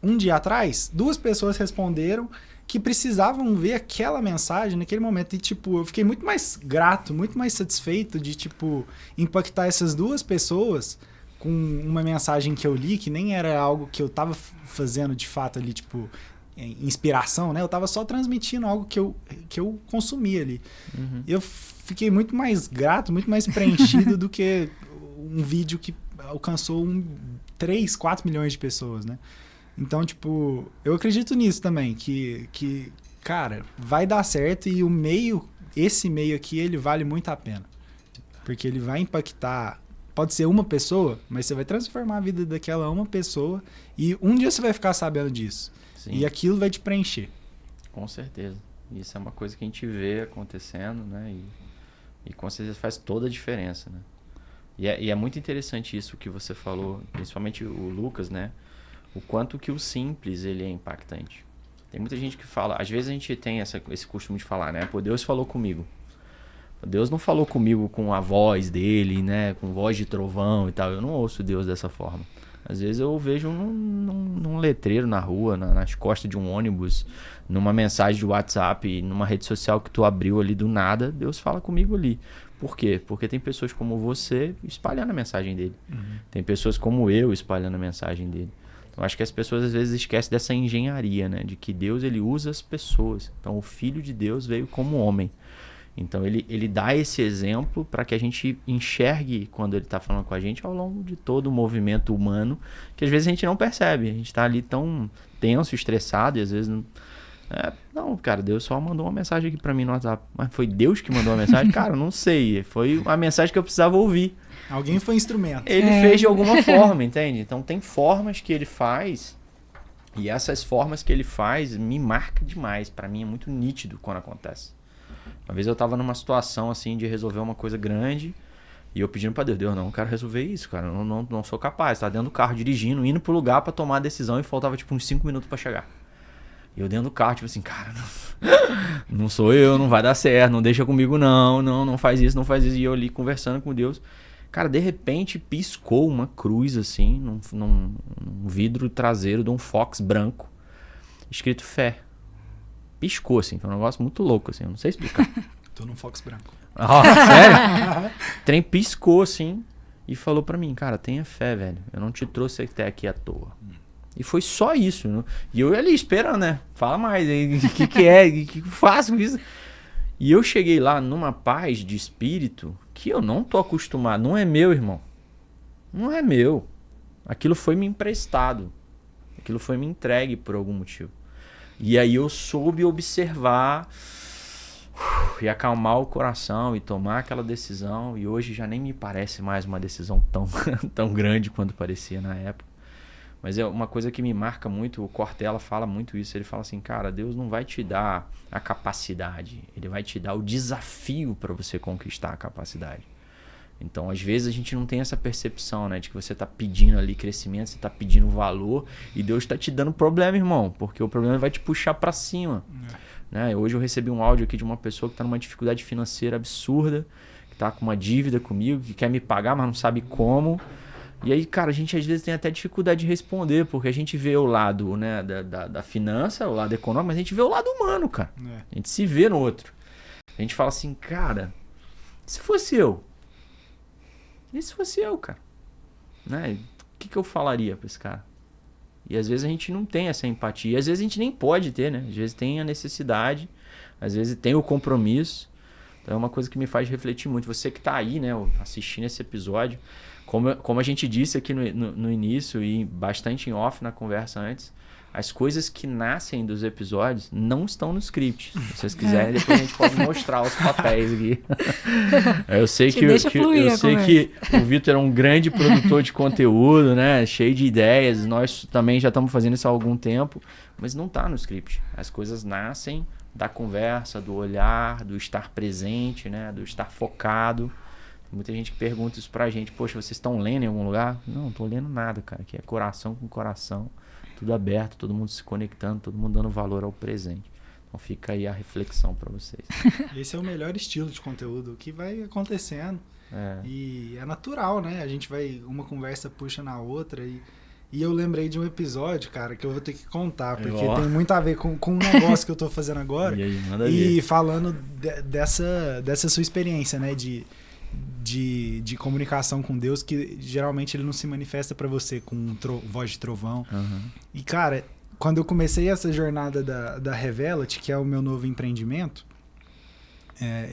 Speaker 2: um dia atrás, 2 pessoas responderam que precisavam ver aquela mensagem naquele momento. E, tipo, eu fiquei muito mais grato, muito mais satisfeito de, tipo, impactar essas 2 pessoas com uma mensagem que eu li, que nem era algo que eu tava fazendo de fato ali, tipo, inspiração, né? Eu tava só transmitindo algo que eu consumi ali. Uhum. Eu fiquei muito mais grato, muito mais preenchido do que um vídeo que alcançou 3, 4 milhões de pessoas, né? Então, tipo, eu acredito nisso também, que cara, vai dar certo e esse meio aqui, ele vale muito a pena. Porque ele vai impactar, pode ser uma pessoa, mas você vai transformar a vida daquela uma pessoa e um dia você vai ficar sabendo disso. Sim. E aquilo vai te preencher.
Speaker 3: Com certeza. Isso é uma coisa que a gente vê acontecendo, né? E com certeza faz toda a diferença, né? E é muito interessante isso que você falou, principalmente o Lucas, né? O quanto que o simples, ele é impactante. Tem muita gente que fala, às vezes a gente tem esse costume de falar, né? Pô, Deus falou comigo. Deus não falou comigo com a voz dele, né? Com voz de trovão e tal. Eu não ouço Deus dessa forma. Às vezes eu vejo num letreiro na rua, nas costas de um ônibus, numa mensagem de WhatsApp, numa rede social que tu abriu ali do nada, Deus fala comigo ali. Por quê? Porque tem pessoas como você espalhando a mensagem dele. Uhum. Tem pessoas como eu espalhando a mensagem dele. Então acho que as pessoas às vezes esquecem dessa engenharia, né? De que Deus, ele usa as pessoas. Então o Filho de Deus veio como homem. Então ele dá esse exemplo para que a gente enxergue quando ele está falando com a gente ao longo de todo o movimento humano, que às vezes a gente não percebe. A gente está ali tão tenso, estressado e às vezes não, cara, Deus só mandou uma mensagem aqui para mim no WhatsApp. Mas foi Deus que mandou a mensagem? Cara, não sei. Foi a mensagem que eu precisava ouvir.
Speaker 2: Alguém foi instrumento.
Speaker 3: Ele fez de alguma forma, entende? Então tem formas que ele faz e essas formas que ele faz me marcam demais. Para mim é muito nítido quando acontece. Uma vez eu tava numa situação assim de resolver uma coisa grande e eu pedindo pra Deus, não quero resolver isso, cara, eu não sou capaz. Tava dentro do carro dirigindo, indo pro lugar pra tomar a decisão e faltava tipo uns 5 minutos pra chegar. E eu dentro do carro, tipo assim, cara, não sou eu, não vai dar certo, não deixa comigo não faz isso, não faz isso. E eu ali conversando com Deus, cara, de repente piscou uma cruz assim, num vidro traseiro de um Fox branco, escrito fé. Piscou, assim, foi um negócio muito louco, assim, eu não sei explicar.
Speaker 2: Tô num Fox branco.
Speaker 3: Sério? O trem piscou, assim, e falou pra mim, cara, tenha fé, velho, eu não te trouxe até aqui à toa. E foi só isso, né? E eu ali esperando, né? Fala mais, o que é, o que eu faço com isso? E eu cheguei lá numa paz de espírito que eu não tô acostumado, não é meu, irmão. Não é meu. Aquilo foi me emprestado. Aquilo foi me entregue por algum motivo. E aí eu soube observar e acalmar o coração e tomar aquela decisão. E hoje já nem me parece mais uma decisão tão grande quanto parecia na época. Mas é uma coisa que me marca muito, o Cortella fala muito isso. Ele fala assim, cara, Deus não vai te dar a capacidade. Ele vai te dar o desafio para você conquistar a capacidade. Então, às vezes, a gente não tem essa percepção, né? De que você está pedindo ali crescimento, você está pedindo valor e Deus está te dando problema, irmão. Porque o problema vai te puxar para cima. Né? Hoje eu recebi um áudio aqui de uma pessoa que está numa dificuldade financeira absurda, que está com uma dívida comigo, que quer me pagar, mas não sabe como. E aí, cara, a gente às vezes tem até dificuldade de responder, porque a gente vê o lado, né, da finança, o lado econômico, mas a gente vê o lado humano, cara. A gente se vê no outro. A gente fala assim, cara, se fosse eu? E se fosse eu, cara? Né? O que eu falaria pra esse cara? E às vezes a gente não tem essa empatia. Às vezes a gente nem pode ter, né? Às vezes tem a necessidade. Às vezes tem o compromisso. Então é uma coisa que me faz refletir muito. Você que tá aí, né? Assistindo esse episódio. Como a gente disse aqui no início e bastante em off na conversa antes, as coisas que nascem dos episódios não estão no script. Se vocês quiserem, depois a gente pode mostrar os papéis aqui. Eu sei que o Vitor é um grande produtor de conteúdo, né? Cheio de ideias. Nós também já estamos fazendo isso há algum tempo, mas não está no script. As coisas nascem da conversa, do olhar, do estar presente, né? Do estar focado. Tem muita gente que pergunta isso pra gente. Poxa, vocês estão lendo em algum lugar? Não, não tô lendo nada, cara. Aqui é coração com coração. Tudo aberto, todo mundo se conectando, todo mundo dando valor ao presente. Então fica aí a reflexão para vocês.
Speaker 2: Esse é o melhor estilo de conteúdo, que vai acontecendo. E é natural, né? A gente vai, uma conversa puxa na outra. E eu lembrei de um episódio, cara, que eu vou ter que contar, porque tem muito a ver com um negócio que eu tô fazendo agora.
Speaker 3: E aí, manda
Speaker 2: e
Speaker 3: ver.
Speaker 2: falando dessa sua experiência, né? De comunicação com Deus, que geralmente ele não se manifesta pra você com voz de trovão. E, cara, quando eu comecei essa jornada da Revela-te, que é o meu novo empreendimento,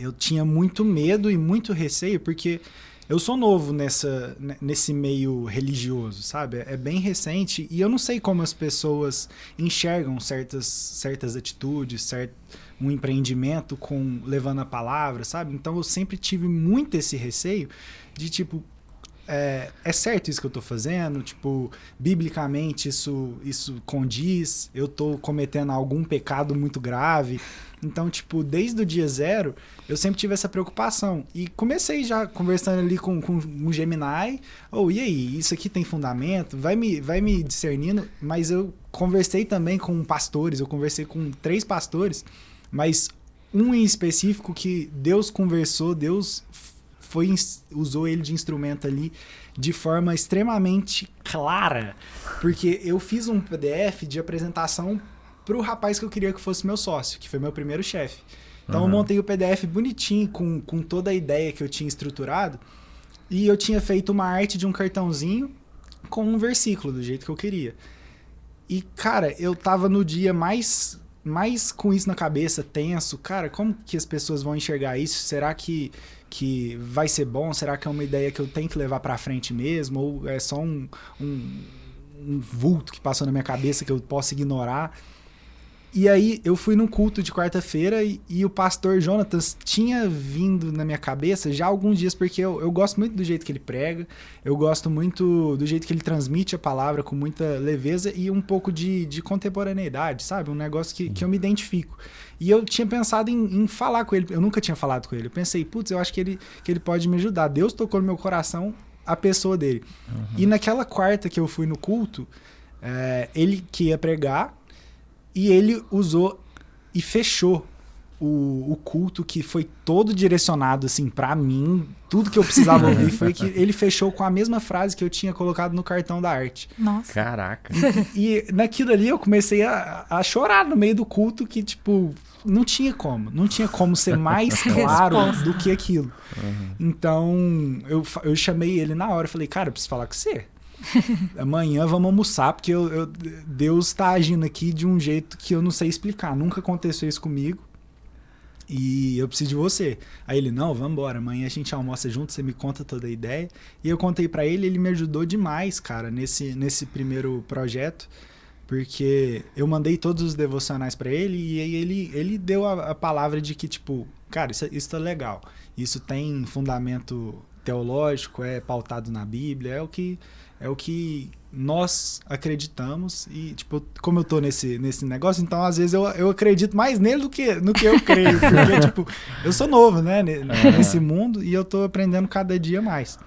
Speaker 2: eu tinha muito medo e muito receio, porque eu sou novo nesse meio religioso, sabe? É bem recente e eu não sei como as pessoas enxergam certas atitudes, um empreendimento levando a palavra, sabe? Então eu sempre tive muito esse receio de tipo, é certo isso que eu tô fazendo? Tipo, biblicamente isso condiz? Eu tô cometendo algum pecado muito grave? Então, tipo, desde o dia zero, eu sempre tive essa preocupação. E comecei já conversando ali com um Gemini. E aí, isso aqui tem fundamento? Vai me discernindo. Mas eu conversei também com pastores, eu conversei com 3 pastores, mas um em específico que Deus conversou, Deus usou ele de instrumento ali de forma extremamente clara. Porque eu fiz um PDF de apresentação pro rapaz que eu queria que fosse meu sócio, que foi meu primeiro chefe. Então eu montei o PDF bonitinho, com toda a ideia que eu tinha estruturado, e eu tinha feito uma arte de um cartãozinho com um versículo, do jeito que eu queria. E, cara, eu tava no dia mais com isso na cabeça, tenso. Cara, como que as pessoas vão enxergar isso? Será que vai ser bom? Será que é uma ideia que eu tenho que levar pra frente mesmo? Ou é só um vulto que passou na minha cabeça que eu posso ignorar? E aí eu fui num culto de quarta-feira e o pastor Jonatas tinha vindo na minha cabeça já há alguns dias, porque eu gosto muito do jeito que ele prega, eu gosto muito do jeito que ele transmite a palavra com muita leveza e um pouco de contemporaneidade, sabe? Um negócio que eu me identifico. E eu tinha pensado em falar com ele, eu nunca tinha falado com ele. Eu pensei, putz, eu acho que ele pode me ajudar. Deus tocou no meu coração a pessoa dele. E naquela quarta que eu fui no culto, ele que ia pregar, e ele usou e fechou o culto, que foi todo direcionado assim pra mim. Tudo que eu precisava ouvir foi que ele fechou com a mesma frase que eu tinha colocado no cartão da arte.
Speaker 1: Nossa.
Speaker 3: Caraca.
Speaker 2: E naquilo ali eu comecei a chorar no meio do culto, que tipo, não tinha como ser mais claro do que aquilo. Então eu chamei ele na hora, falei, cara, eu preciso falar com você. Amanhã vamos almoçar, porque Deus está agindo aqui de um jeito que eu não sei explicar. Nunca aconteceu isso comigo. E eu preciso de você. Aí ele, não, vamos embora. Amanhã a gente almoça junto, você me conta toda a ideia. E eu contei pra ele, ele me ajudou demais, cara, nesse primeiro projeto. Porque eu mandei todos os devocionais pra ele e aí ele deu a palavra de que, tipo, cara, isso tá legal. Isso tem fundamento teológico, é pautado na Bíblia, é o que nós acreditamos. E, tipo, como eu tô nesse negócio, então às vezes eu acredito mais nele do que no que eu creio. Porque, tipo, eu sou novo, né, nesse mundo e eu tô aprendendo cada dia mais.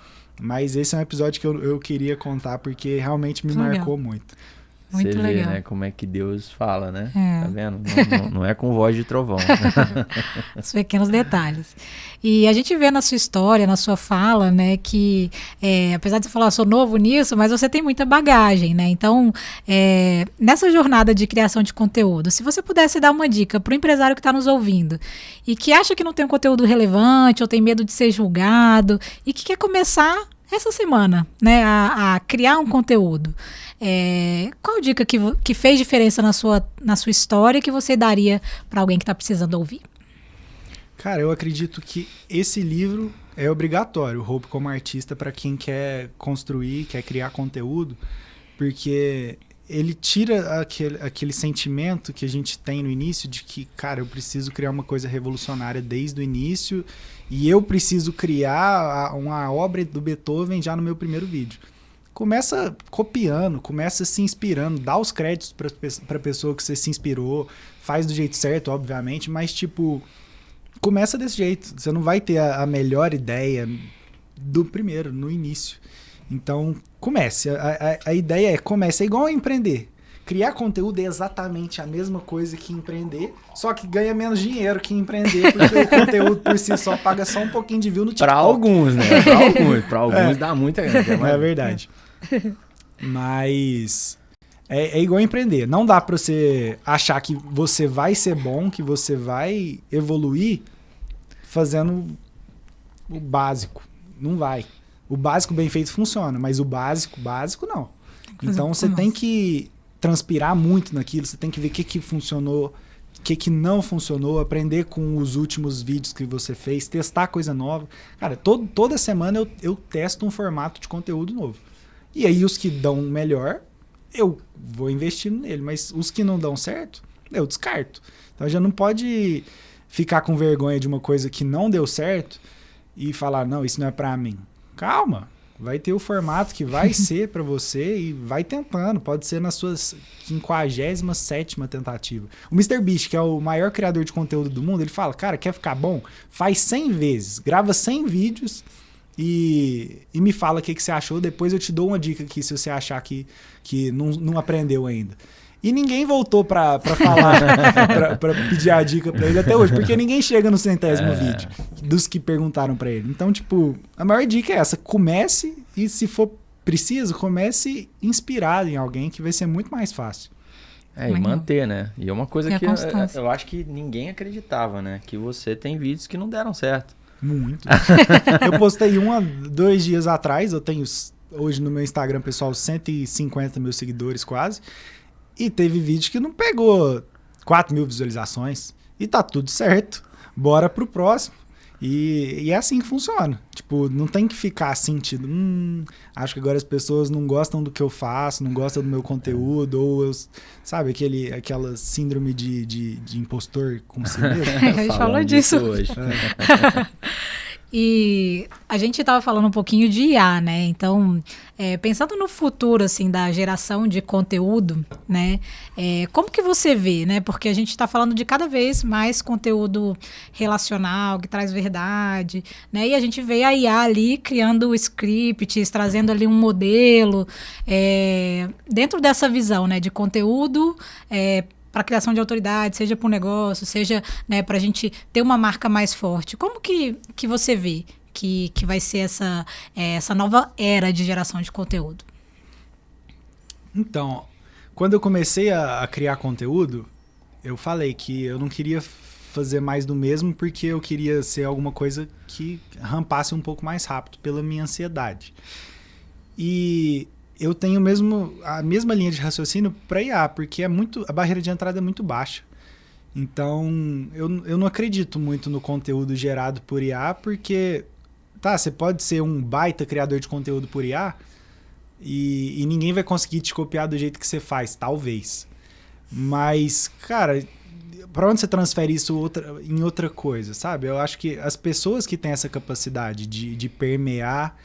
Speaker 2: Mas esse é um episódio que eu queria contar porque realmente me marcou muito.
Speaker 1: Muito
Speaker 3: Você
Speaker 1: legal.
Speaker 3: vê, né, como é que Deus fala, né?
Speaker 1: É.
Speaker 3: Tá vendo? Não é com voz de trovão.
Speaker 1: Os pequenos detalhes. E a gente vê na sua história, na sua fala, né, que apesar de você falar, eu sou novo nisso, mas você tem muita bagagem, né? Então, nessa jornada de criação de conteúdo, se você pudesse dar uma dica para o empresário que está nos ouvindo e que acha que não tem um conteúdo relevante ou tem medo de ser julgado e que quer começar essa semana, né, a criar um conteúdo, qual dica que fez diferença na sua história que você daria para alguém que está precisando ouvir?
Speaker 2: Cara, eu acredito que esse livro é obrigatório, o Hope como Artista, para quem quer construir, quer criar conteúdo, porque ele tira aquele sentimento que a gente tem no início de que, cara, eu preciso criar uma coisa revolucionária desde o início e eu preciso criar uma obra do Beethoven já no meu primeiro vídeo. começa copiando, começa se inspirando, dá os créditos pra pessoa que você se inspirou, faz do jeito certo, obviamente, mas tipo, começa desse jeito. Você não vai ter a melhor ideia do primeiro, no início. Então, comece. A ideia é comece. É igual a empreender. Criar conteúdo é exatamente a mesma coisa que empreender, só que ganha menos dinheiro que empreender, porque o conteúdo por si só paga só um pouquinho de view no TikTok.
Speaker 3: Pra alguns, né? Pra alguns dá muita grana.
Speaker 2: É verdade. Mas é igual empreender. Não dá pra você achar que você vai ser bom, que você vai evoluir fazendo o básico. Não vai. O básico bem feito funciona, mas o básico não. Então você tem que transpirar muito naquilo, você tem que ver o que funcionou, o que não funcionou, aprender com os últimos vídeos que você fez, testar coisa nova. Cara, toda semana eu testo um formato de conteúdo novo. E aí os que dão melhor, eu vou investindo nele, mas os que não dão certo, eu descarto. Então já não pode ficar com vergonha de uma coisa que não deu certo e falar, não, isso não é pra mim. Calma. Vai ter o formato que vai ser pra você e vai tentando. Pode ser na sua 57ª tentativa. O MrBeast, que é o maior criador de conteúdo do mundo, ele fala, cara, quer ficar bom? Faz 100 vezes. Grava 100 vídeos e me fala o que você achou. Depois eu te dou uma dica aqui se você achar que não aprendeu ainda. E ninguém voltou pra falar, pra pedir a dica pra ele até hoje, porque ninguém chega no 100º vídeo dos que perguntaram pra ele. Então, tipo, a maior dica é essa, comece e se for preciso, comece inspirado em alguém que vai ser muito mais fácil.
Speaker 3: E manter, né? E é uma coisa que eu acho que ninguém acreditava, né? Que você tem vídeos que não deram certo.
Speaker 2: Muito. Eu postei 2 dias atrás, eu tenho hoje no meu Instagram pessoal 150 mil seguidores quase. E teve vídeo que não pegou 4 mil visualizações. E tá tudo certo. Bora pro próximo. E é assim que funciona. Tipo, não tem que ficar sentindo. Acho que agora as pessoas não gostam do que eu faço, não gostam do meu conteúdo. Ou, sabe, aquela síndrome de impostor com si mesmo.
Speaker 1: A gente falou disso
Speaker 3: hoje.
Speaker 1: E a gente estava falando um pouquinho de IA, né? Então, pensando no futuro, assim, da geração de conteúdo, né? Como que você vê, né? Porque a gente está falando de cada vez mais conteúdo relacional, que traz verdade, né? E a gente vê a IA ali criando scripts, trazendo ali um modelo, dentro dessa visão, né? De conteúdo, para a criação de autoridade, seja para um negócio, seja, né, para a gente ter uma marca mais forte. Como que você vê que vai ser essa nova era de geração de conteúdo?
Speaker 2: Então, quando eu comecei a criar conteúdo, eu falei que eu não queria fazer mais do mesmo porque eu queria ser alguma coisa que rampasse um pouco mais rápido pela minha ansiedade. E eu tenho a mesma linha de raciocínio para IA, porque a barreira de entrada é muito baixa. Então, eu não acredito muito no conteúdo gerado por IA, porque, você pode ser um baita criador de conteúdo por IA e ninguém vai conseguir te copiar do jeito que você faz, talvez. Mas, cara, para onde você transfere isso em outra coisa, sabe? Eu acho que as pessoas que têm essa capacidade de permear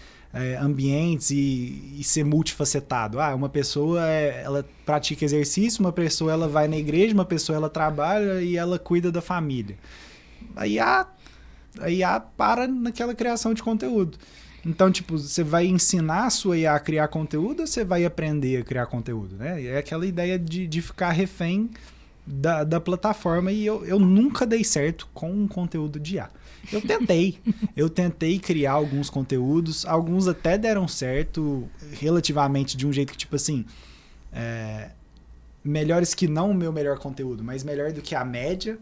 Speaker 2: ambientes e ser multifacetado. Uma pessoa ela pratica exercício, uma pessoa ela vai na igreja, uma pessoa ela trabalha e ela cuida da família. Aí para naquela criação de conteúdo. Então, tipo, você vai ensinar a sua IA a criar conteúdo ou você vai aprender a criar conteúdo, né? É aquela ideia de ficar refém da plataforma e eu nunca dei certo com um conteúdo de IA. Eu tentei criar alguns conteúdos, alguns até deram certo relativamente de um jeito que, tipo assim, melhores que não o meu melhor conteúdo, mas melhor do que a média.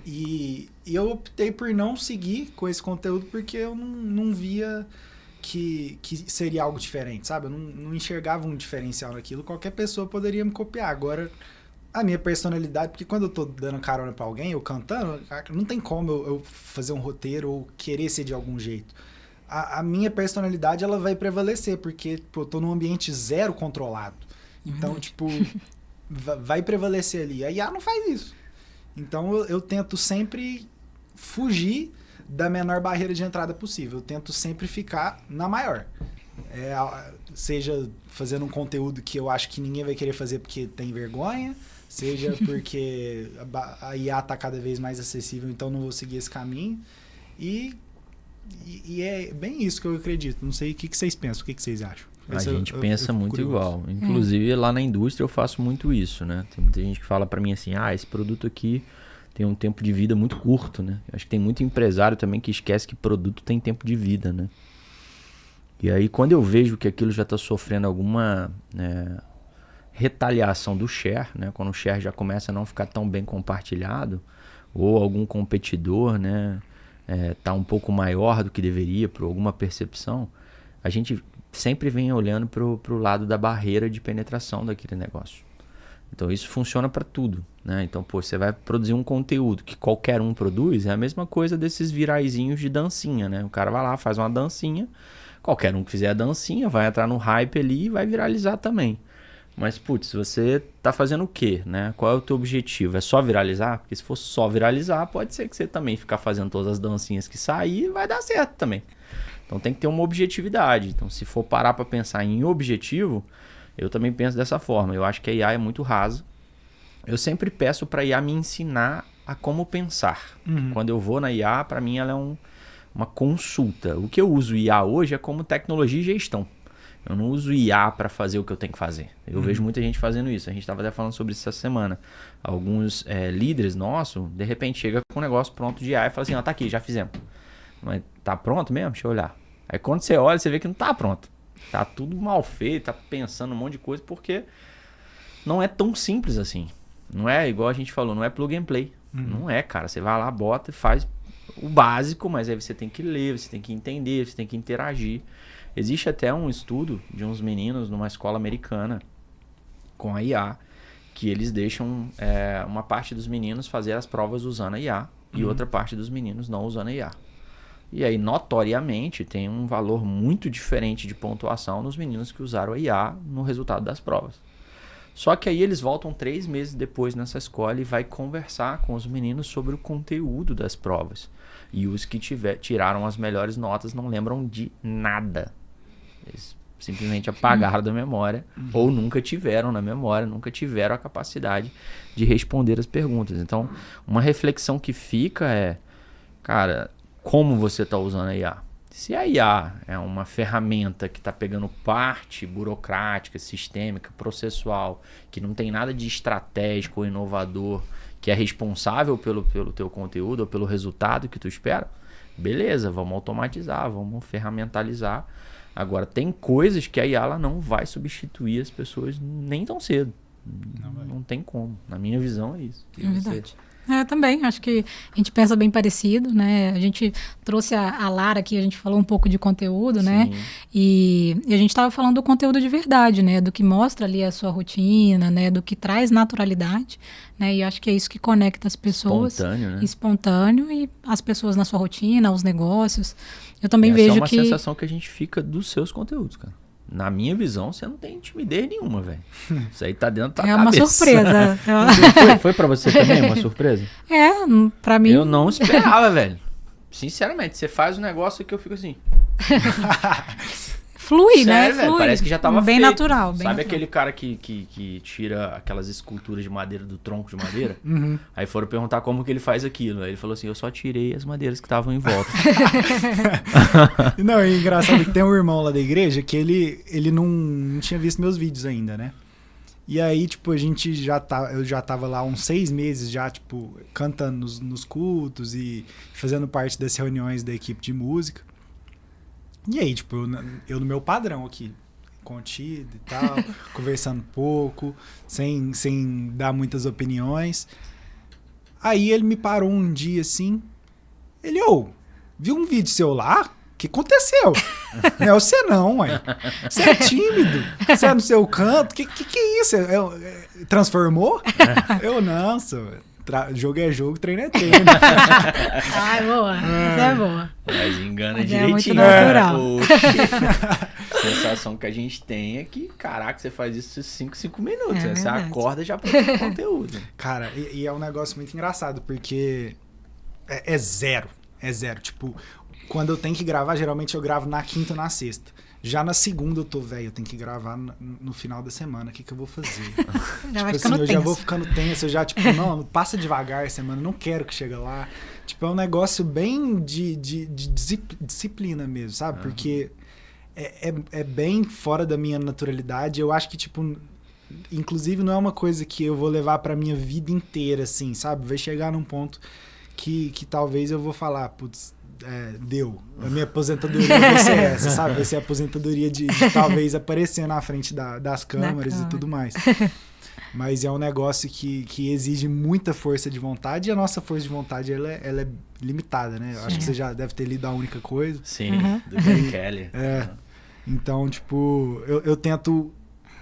Speaker 2: E eu optei por não seguir com esse conteúdo porque eu não via que seria algo diferente, sabe? Eu não enxergava um diferencial naquilo. Qualquer pessoa poderia me copiar. Agora, a minha personalidade, porque quando eu tô dando carona pra alguém, eu cantando, não tem como eu fazer um roteiro ou querer ser de algum jeito. A minha personalidade, ela vai prevalecer, porque eu tô num ambiente zero controlado. Então, tipo, vai prevalecer ali. A IA não faz isso. Então, eu tento sempre fugir da menor barreira de entrada possível. Eu tento sempre ficar na maior. seja fazendo um conteúdo que eu acho que ninguém vai querer fazer porque tem vergonha, seja porque a IA tá cada vez mais acessível, então não vou seguir esse caminho. E é bem isso que eu acredito. Não sei o que vocês pensam, o que vocês acham.
Speaker 3: A gente pensa muito igual. Inclusive, lá na indústria eu faço muito isso, né? Tem muita gente que fala pra mim assim, esse produto aqui tem um tempo de vida muito curto, né? Acho que tem muito empresário também que esquece que produto tem tempo de vida, né? E aí, quando eu vejo que aquilo já tá sofrendo alguma retaliação do share, né? Quando o share já começa a não ficar tão bem compartilhado, ou algum competidor, né? Tá um pouco maior do que deveria, por alguma percepção, a gente sempre vem olhando pro lado da barreira de penetração daquele negócio. Então isso funciona para tudo, né? Então, você vai produzir um conteúdo que qualquer um produz, é a mesma coisa desses viraizinhos de dancinha, né? O cara vai lá, faz uma dancinha, qualquer um que fizer a dancinha vai entrar no hype ali e vai viralizar também. Mas, você tá fazendo o quê, né? Qual é o teu objetivo? É só viralizar? Porque se for só viralizar, pode ser que você também ficar fazendo todas as dancinhas que sair, vai dar certo também. Então tem que ter uma objetividade. Então, se for parar para pensar em objetivo, eu também penso dessa forma. Eu acho que a IA é muito rasa. Eu sempre peço para a IA me ensinar a como pensar. Quando eu vou na IA, para mim ela é uma consulta. O que eu uso IA hoje é como tecnologia e gestão. Eu não uso IA para fazer o que eu tenho que fazer. Eu vejo muita gente fazendo isso. A gente estava até falando sobre isso essa semana. Alguns líderes nossos, de repente, chega com um negócio pronto de IA e fala assim, tá aqui, já fizemos. Mas tá pronto mesmo? Deixa eu olhar. Aí quando você olha, você vê que não tá pronto. Tá tudo mal feito, tá pensando um monte de coisa, porque não é tão simples assim. Não é igual a gente falou, não é plug and play. Não é, cara. Você vai lá, bota e faz o básico, mas aí você tem que ler, você tem que entender, você tem que interagir. Existe até um estudo de uns meninos numa escola americana com a IA, que eles deixam uma parte dos meninos fazer as provas usando a IA e outra parte dos meninos não usando a IA. E aí, notoriamente, tem um valor muito diferente de pontuação nos meninos que usaram a IA no resultado das provas. Só que aí eles voltam 3 meses depois nessa escola e vai conversar com os meninos sobre o conteúdo das provas. E os que tiraram as melhores notas não lembram de nada. Eles simplesmente apagaram da memória ou nunca tiveram na memória, nunca tiveram a capacidade de responder as perguntas. Então, uma reflexão que fica é, cara, como você está usando a IA? Se a IA é uma ferramenta que está pegando parte burocrática, sistêmica, processual, que não tem nada de estratégico ou inovador, que é responsável pelo teu conteúdo ou pelo resultado que tu espera, beleza, vamos automatizar, vamos ferramentalizar. Agora, tem coisas que a IA ela não vai substituir as pessoas nem tão cedo. Não tem como. Na minha visão, é isso.
Speaker 1: É verdade. Também, acho que a gente pensa bem parecido, né? A gente trouxe a Lara aqui, a gente falou um pouco de conteúdo, sim, né? E a gente estava falando do conteúdo de verdade, né? Do que mostra ali a sua rotina, né? Do que traz naturalidade, né? E acho que é isso que conecta as pessoas.
Speaker 3: Espontâneo, né?
Speaker 1: Espontâneo e as pessoas na sua rotina, os negócios. Eu também vejo que...
Speaker 3: Essa é uma sensação que a gente fica dos seus conteúdos, cara. Na minha visão, você não tem timidez nenhuma, velho. Isso aí tá dentro da tua cabeça.
Speaker 1: Uma surpresa.
Speaker 3: Foi pra você também uma surpresa?
Speaker 1: Pra mim...
Speaker 3: Eu não esperava, velho. Sinceramente, você faz um negócio que eu fico assim...
Speaker 1: Flui,
Speaker 3: sério,
Speaker 1: né?
Speaker 3: Velho,
Speaker 1: Flui.
Speaker 3: parece que já tava
Speaker 1: bem
Speaker 3: feito.
Speaker 1: Natural.
Speaker 3: Sabe aquele cara que tira aquelas esculturas de madeira do tronco de madeira? Aí foram perguntar como que ele faz aquilo. Aí ele falou assim, eu só tirei as madeiras que estavam em volta.
Speaker 2: Não, é engraçado que tem um irmão lá da igreja que ele não tinha visto meus vídeos ainda, né? E aí, tipo, eu já tava lá uns 6 meses já, tipo, cantando nos cultos e fazendo parte das reuniões da equipe de música. E aí, tipo, eu no meu padrão aqui, contido e tal, conversando pouco, sem dar muitas opiniões. Aí ele me parou um dia assim, viu um vídeo seu lá? O que aconteceu? Não é você não, ué. Você é tímido, você é no seu canto, que é isso? Transformou? Eu não, jogo é jogo, treino é treino.
Speaker 1: Boa. Isso é boa.
Speaker 3: Mas engana
Speaker 1: Mas
Speaker 3: direitinho.
Speaker 1: É muito natural.
Speaker 3: A sensação que a gente tem é que, caraca, você faz isso em 5 minutos. Né? Você
Speaker 1: verdade.
Speaker 3: acorda e já produz conteúdo.
Speaker 2: Cara, e é um negócio muito engraçado, porque é zero. É zero. Tipo, quando eu tenho que gravar, geralmente eu gravo na quinta ou na sexta. Já na segunda eu tô, velho, eu tenho que gravar no final da semana, o que eu vou fazer?
Speaker 1: Já vai
Speaker 2: Tipo
Speaker 1: ficando
Speaker 2: assim, eu já
Speaker 1: tenso.
Speaker 2: vou ficando tenso, eu já, tipo, não, passa devagar semana, não quero que chegue lá. Tipo, é um negócio bem de disciplina mesmo, sabe? Porque é bem fora da minha naturalidade. Eu acho que, tipo, inclusive não é uma coisa que eu vou levar pra minha vida inteira, assim, sabe? Vai chegar num ponto que talvez eu vou falar, putz, deu. A minha aposentadoria vai ser essa, sabe? Vai ser a aposentadoria de talvez aparecer na frente das câmeras e tudo mais. Mas é um negócio que exige muita força de vontade, e a nossa força de vontade ela é limitada, né? Eu acho que você já deve ter lido A Única Coisa.
Speaker 3: Sim, do Gary Kelly.
Speaker 2: Então, tipo, eu tento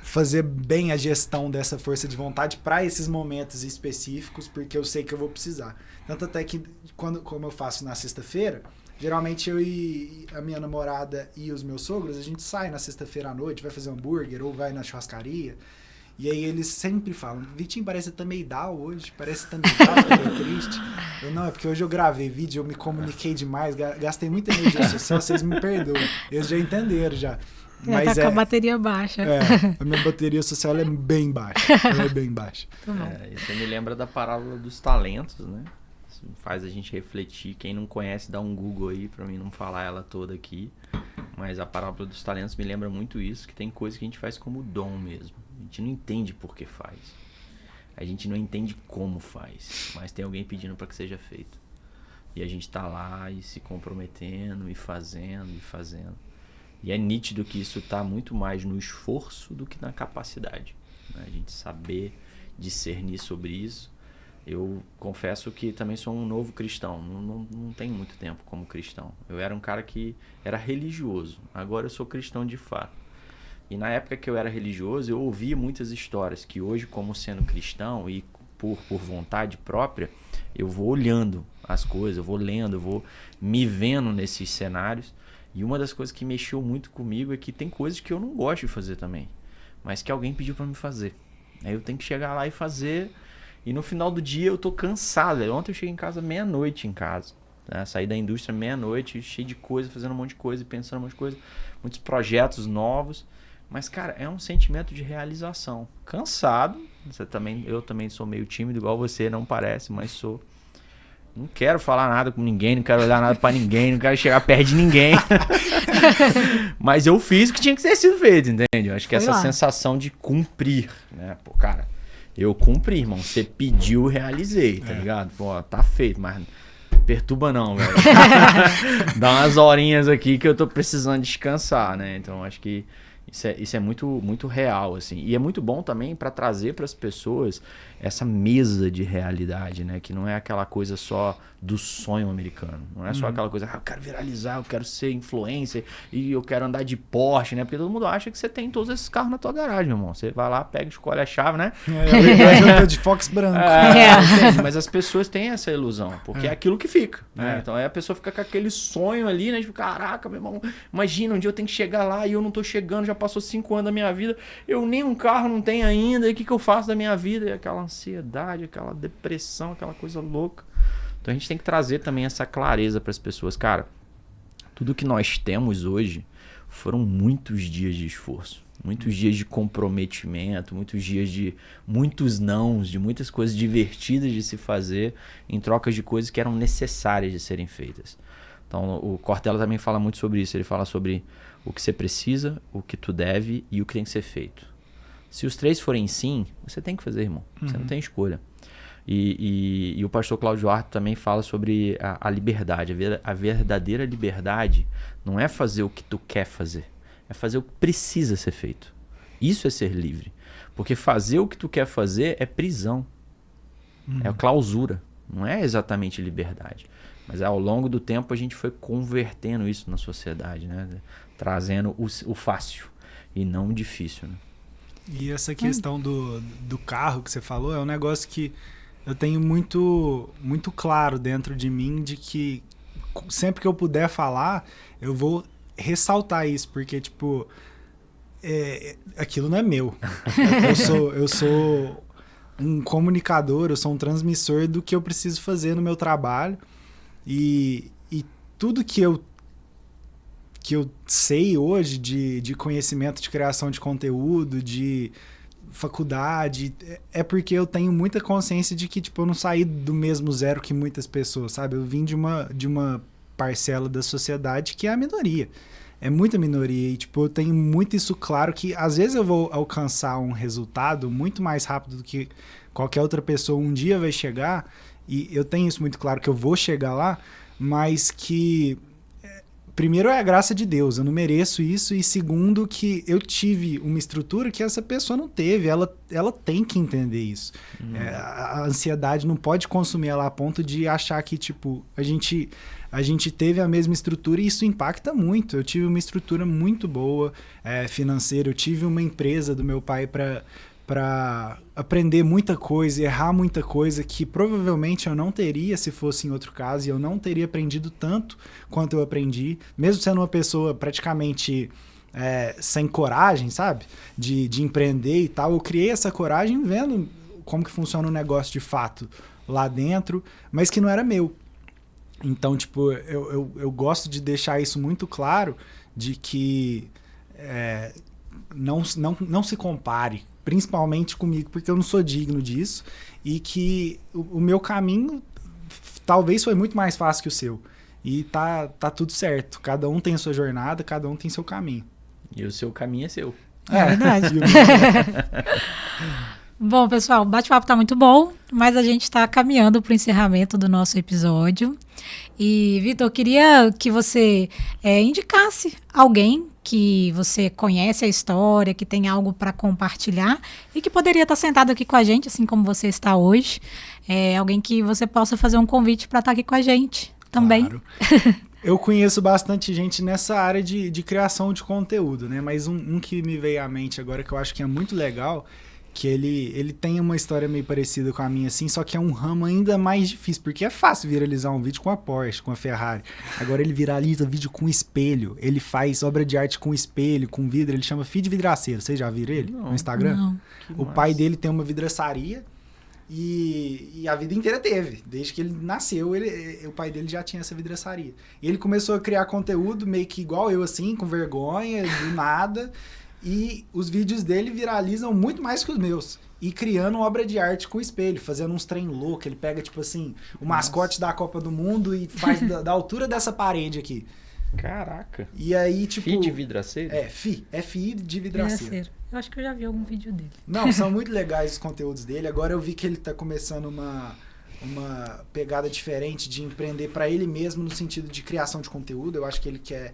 Speaker 2: fazer bem a gestão dessa força de vontade para esses momentos específicos, porque eu sei que eu vou precisar. Tanto até que, como eu faço na sexta-feira, geralmente eu e a minha namorada e os meus sogros, a gente sai na sexta-feira à noite, vai fazer hambúrguer ou vai na churrascaria. E aí eles sempre falam, Vitinho, parece que tá meio down hoje, parece que tá meio down, tá meio triste. Eu, não, é porque hoje eu gravei vídeo, eu me comuniquei demais, gastei muita energia social, vocês me perdoam. Eles já entenderam, já.
Speaker 1: Mas tá com a bateria baixa.
Speaker 2: A minha bateria social é bem baixa. Ela é bem baixa.
Speaker 3: Isso me lembra da parábola dos talentos, né? Isso faz a gente refletir. Quem não conhece, dá um Google aí pra mim não falar ela toda aqui. Mas a parábola dos talentos me lembra muito isso, que tem coisa que a gente faz como dom mesmo. A gente não entende por que faz. A gente não entende como faz. Mas tem alguém pedindo para que seja feito. E a gente tá lá e se comprometendo e fazendo e fazendo. E é nítido que isso tá muito mais no esforço do que na capacidade, né? A gente saber discernir sobre isso. Eu confesso que também sou um novo cristão. Não tenho muito tempo como cristão. Eu era um cara que era religioso. Agora eu sou cristão de fato. E na época que eu era religioso, eu ouvia muitas histórias que hoje, como sendo cristão e por vontade própria, eu vou olhando as coisas, eu vou lendo, eu vou me vendo nesses cenários. E uma das coisas que mexeu muito comigo é que tem coisas que eu não gosto de fazer também, mas que alguém pediu pra me fazer. Aí eu tenho que chegar lá e fazer, e no final do dia eu tô cansado. Ontem eu cheguei em casa meia-noite né? Saí da indústria meia-noite, cheio de coisa, fazendo um monte de coisa, pensando um monte de coisa, muitos projetos novos. Mas, cara, é um sentimento de realização. Cansado, eu também sou meio tímido, igual você, não parece, mas sou. Não quero falar nada com ninguém, não quero olhar nada pra ninguém, não quero chegar perto de ninguém. Mas eu fiz o que tinha que ter sido feito, entende? Eu acho que essa sensação de cumprir, né? Pô, cara, eu cumpri, irmão. Você pediu, realizei, tá ligado? Pô, tá feito, mas perturba não, velho. Dá umas horinhas aqui que eu tô precisando descansar, né? Então, acho que isso é muito, muito real, assim. E é muito bom também para trazer para as pessoas essa mesa de realidade, né? Que não é aquela coisa só do sonho americano. Não é só aquela coisa, eu quero viralizar, eu quero ser influencer e eu quero andar de Porsche, né? Porque todo mundo acha que você tem todos esses carros na tua garagem, meu irmão. Você vai lá, pega, escolhe a chave, né?
Speaker 2: Eu tô de Fox branco.
Speaker 3: Mas as pessoas têm essa ilusão, porque é aquilo que fica, né? Então aí a pessoa fica com aquele sonho ali, né? Tipo, caraca, meu irmão, imagina, um dia eu tenho que chegar lá e eu não tô chegando, já passou 5 anos da minha vida, eu nem um carro não tenho ainda, e o que eu faço da minha vida? E aquela ansiedade, aquela depressão, aquela coisa louca. Então a gente tem que trazer também essa clareza para as pessoas. Cara, tudo que nós temos hoje foram muitos dias de esforço, muitos dias de comprometimento, muitos dias de muitos nãos, de muitas coisas divertidas de se fazer em trocas de coisas que eram necessárias de serem feitas. Então o Cortella também fala muito sobre isso. Ele fala sobre o que você precisa, o que tu deve e o que tem que ser feito. Se os 3 forem sim, você tem que fazer, irmão. Você não tem escolha. E o pastor Cláudio Arto também fala sobre a liberdade. A verdadeira liberdade não é fazer o que tu quer fazer. É fazer o que precisa ser feito. Isso é ser livre. Porque fazer o que tu quer fazer é prisão. É clausura. Não é exatamente liberdade. Mas ao longo do tempo a gente foi convertendo isso na sociedade, né? Trazendo o fácil e não o difícil, né?
Speaker 2: E essa questão do carro que você falou é um negócio que eu tenho muito, muito claro dentro de mim, de que sempre que eu puder falar, eu vou ressaltar isso, porque, tipo, aquilo não é meu. Eu sou um comunicador, eu sou um transmissor do que eu preciso fazer no meu trabalho, e tudo que eu que eu sei hoje de conhecimento de criação de conteúdo, de faculdade, é porque eu tenho muita consciência de que, tipo, eu não saí do mesmo zero que muitas pessoas, sabe? Eu vim de uma parcela da sociedade que é a minoria. É muita minoria e, tipo, eu tenho muito isso claro que às vezes eu vou alcançar um resultado muito mais rápido do que qualquer outra pessoa um dia vai chegar, e eu tenho isso muito claro que eu vou chegar lá, mas que primeiro é a graça de Deus, eu não mereço isso, e segundo que eu tive uma estrutura que essa pessoa não teve, ela tem que entender isso. A ansiedade não pode consumir ela a ponto de achar que, tipo, a gente teve a mesma estrutura e isso impacta muito. Eu tive uma estrutura muito boa, financeira, eu tive uma empresa do meu pai para aprender muita coisa, errar muita coisa que provavelmente eu não teria se fosse em outro caso, e eu não teria aprendido tanto quanto eu aprendi, mesmo sendo uma pessoa praticamente sem coragem, sabe? De empreender e tal. Eu criei essa coragem vendo como que funciona o negócio de fato lá dentro, mas que não era meu. Então, tipo, eu gosto de deixar isso muito claro, de que não se compare, principalmente comigo, porque eu não sou digno disso, e que o meu caminho talvez foi muito mais fácil que o seu. E tá tudo certo. Cada um tem a sua jornada, cada um tem seu caminho.
Speaker 3: E o seu caminho é seu.
Speaker 1: É verdade. Bom, pessoal, o bate-papo tá muito bom, mas a gente está caminhando para o encerramento do nosso episódio. E, Vitor, eu queria que você indicasse alguém que você conhece a história, que tem algo para compartilhar e que poderia estar sentado aqui com a gente, assim como você está hoje. Alguém que você possa fazer um convite para estar aqui com a gente também.
Speaker 2: Claro. Eu conheço bastante gente nessa área de criação de conteúdo, né? Mas um que me veio à mente agora, que eu acho que é muito legal, que ele tem uma história meio parecida com a minha, assim, só que é um ramo ainda mais difícil, porque é fácil viralizar um vídeo com a Porsche, com a Ferrari. Agora ele viraliza vídeo com espelho, ele faz obra de arte com espelho, com vidro, ele chama Feed Vidraceiro. Vocês já viram ele no Instagram?
Speaker 1: Não.
Speaker 2: O pai dele tem uma vidraçaria e a vida inteira teve. Desde que ele nasceu, o pai dele já tinha essa vidraçaria. E ele começou a criar conteúdo meio que igual eu, assim, com vergonha, do nada. E os vídeos dele viralizam muito mais que os meus. E criando obra de arte com espelho, fazendo uns trem louco. Ele pega, tipo assim, o mascote da Copa do Mundo e faz da altura dessa parede aqui.
Speaker 3: Caraca.
Speaker 2: E aí, tipo...
Speaker 3: Fi de vidraceiro?
Speaker 2: Fi de vidraceiro.
Speaker 1: Eu acho que eu já vi algum vídeo dele.
Speaker 2: Não, são muito legais os conteúdos dele. Agora eu vi que ele tá começando uma pegada diferente de empreender para ele mesmo no sentido de criação de conteúdo. Eu acho que ele quer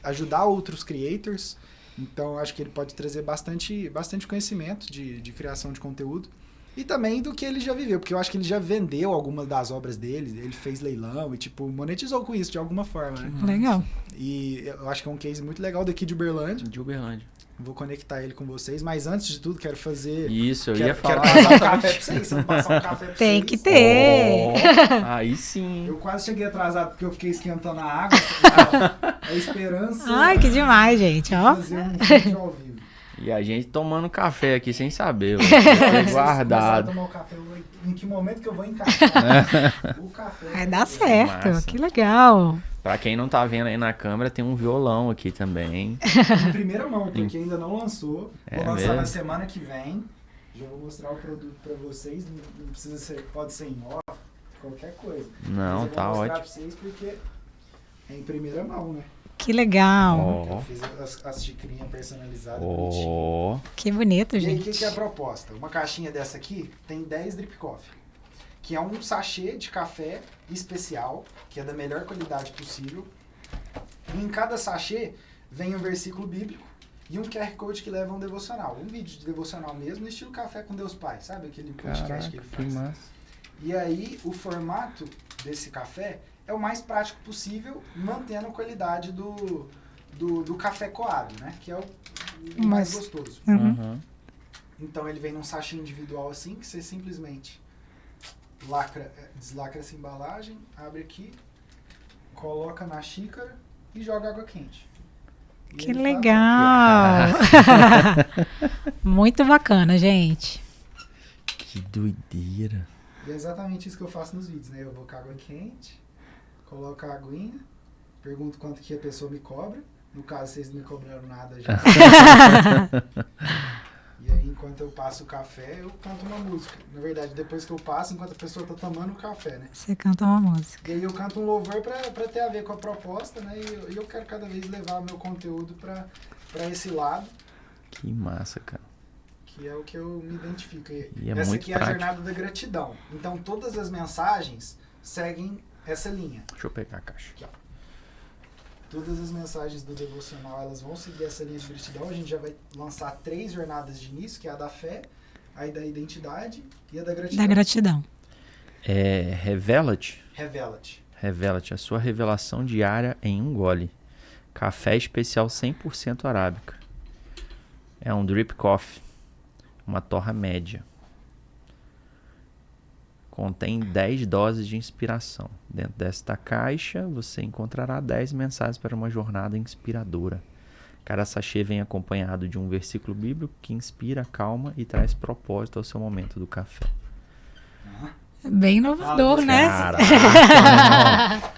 Speaker 2: ajudar outros creators. Então, acho que ele pode trazer bastante conhecimento de criação de conteúdo. E também do que ele já viveu, porque eu acho que ele já vendeu algumas das obras dele, ele fez leilão e, tipo, monetizou com isso de alguma forma, né?
Speaker 1: Legal.
Speaker 2: E eu acho que é um case muito legal daqui de Uberlândia.
Speaker 3: De Uberlândia.
Speaker 2: Vou conectar ele com vocês, mas antes de tudo, quero fazer...
Speaker 3: Isso, eu ia falar.
Speaker 2: Quero passar um café pra vocês, se eu não passar um café pra
Speaker 1: Tem
Speaker 2: vocês...
Speaker 1: que ter.
Speaker 3: Aí sim.
Speaker 2: Eu quase cheguei atrasado porque eu fiquei esquentando a água. A esperança...
Speaker 1: Ai, que demais, gente, ó.
Speaker 2: Fazer um vídeo ao vivo.
Speaker 3: E a gente tomando café aqui sem saber.
Speaker 2: Vocês
Speaker 3: Guardado.
Speaker 2: começaram a tomar o café, em que momento que eu vou encaixar o café?
Speaker 1: Vai dar certo,
Speaker 3: Massa.
Speaker 1: que legal.
Speaker 3: Pra quem não tá vendo aí na câmera, tem um violão aqui também.
Speaker 2: Em primeira mão, porque ainda não lançou. Vou lançar
Speaker 3: mesmo?
Speaker 2: na semana que vem. Já vou mostrar o produto pra vocês. Não precisa ser, pode ser em off, qualquer coisa.
Speaker 3: Não,
Speaker 2: Mas eu
Speaker 3: tá
Speaker 2: vou mostrar
Speaker 3: ótimo.
Speaker 2: pra vocês porque é em primeira mão, né?
Speaker 1: Que legal.
Speaker 3: Ó,
Speaker 2: Eu fiz as xicrinhas personalizadas.
Speaker 3: ó.
Speaker 1: Que bonito,
Speaker 2: E aí, o
Speaker 1: gente.
Speaker 2: que é a proposta? Uma caixinha dessa aqui tem 10 drip coffee, que é um sachê de café especial, que é da melhor qualidade possível. E em cada sachê vem um versículo bíblico e um QR Code que leva a um devocional. Um vídeo de devocional mesmo, no estilo Café com Deus Pai, sabe? Aquele podcast que ele
Speaker 3: Caraca, que
Speaker 2: faz.
Speaker 3: massa.
Speaker 2: E aí, o formato desse café é o mais prático possível, mantendo a qualidade do café coado, né? Que é o mais gostoso.
Speaker 1: Uhum.
Speaker 3: Uhum.
Speaker 2: Então ele vem num sachê individual assim, que você simplesmente deslacra essa embalagem, abre aqui, coloca na xícara e joga água quente. E
Speaker 1: Que
Speaker 2: ele tá
Speaker 1: legal. Muito bacana, gente.
Speaker 3: Que doideira.
Speaker 2: E é exatamente isso que eu faço nos vídeos, né? Eu vou com água quente, coloco a aguinha, pergunto quanto que a pessoa me cobra, No caso, vocês não me cobraram nada já. E aí, enquanto eu passo o café, eu canto uma música. Na verdade, depois que eu passo, enquanto a pessoa tá tomando o café, né?
Speaker 1: Você canta uma música.
Speaker 2: E aí eu canto um louvor pra ter a ver com a proposta, né? E eu quero cada vez levar o meu conteúdo pra esse lado.
Speaker 3: Que massa, cara.
Speaker 2: Que é o que eu me identifico.
Speaker 3: E é
Speaker 2: essa
Speaker 3: muito
Speaker 2: aqui é a
Speaker 3: prático.
Speaker 2: jornada da gratidão. Então, todas as mensagens seguem essa linha.
Speaker 3: Deixa eu pegar a caixa.
Speaker 2: Aqui, ó. Todas as mensagens do devocional, elas vão seguir essa linha de gratidão. A gente já vai lançar 3 jornadas de início, que é a da fé, a da identidade e a da gratidão.
Speaker 1: Da gratidão.
Speaker 3: Revela-te.
Speaker 2: Revela-te.
Speaker 3: Revela-te a sua revelação diária em um gole. Café especial 100% arábica. É um drip coffee. Uma torra média. Contém 10 doses de inspiração. Dentro desta caixa, você encontrará 10 mensagens para uma jornada inspiradora. Cada sachê vem acompanhado de um versículo bíblico que inspira, calma e traz propósito ao seu momento do café.
Speaker 1: Bem inovador, né?
Speaker 3: Caraca!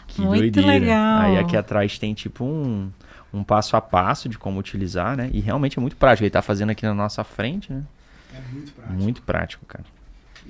Speaker 3: Que
Speaker 1: Muito
Speaker 3: doideira.
Speaker 1: legal.
Speaker 3: Aí aqui atrás tem tipo um passo a passo de como utilizar, né? E realmente é muito prático. Ele tá fazendo aqui na nossa frente, né?
Speaker 2: É muito prático.
Speaker 3: Muito prático, cara.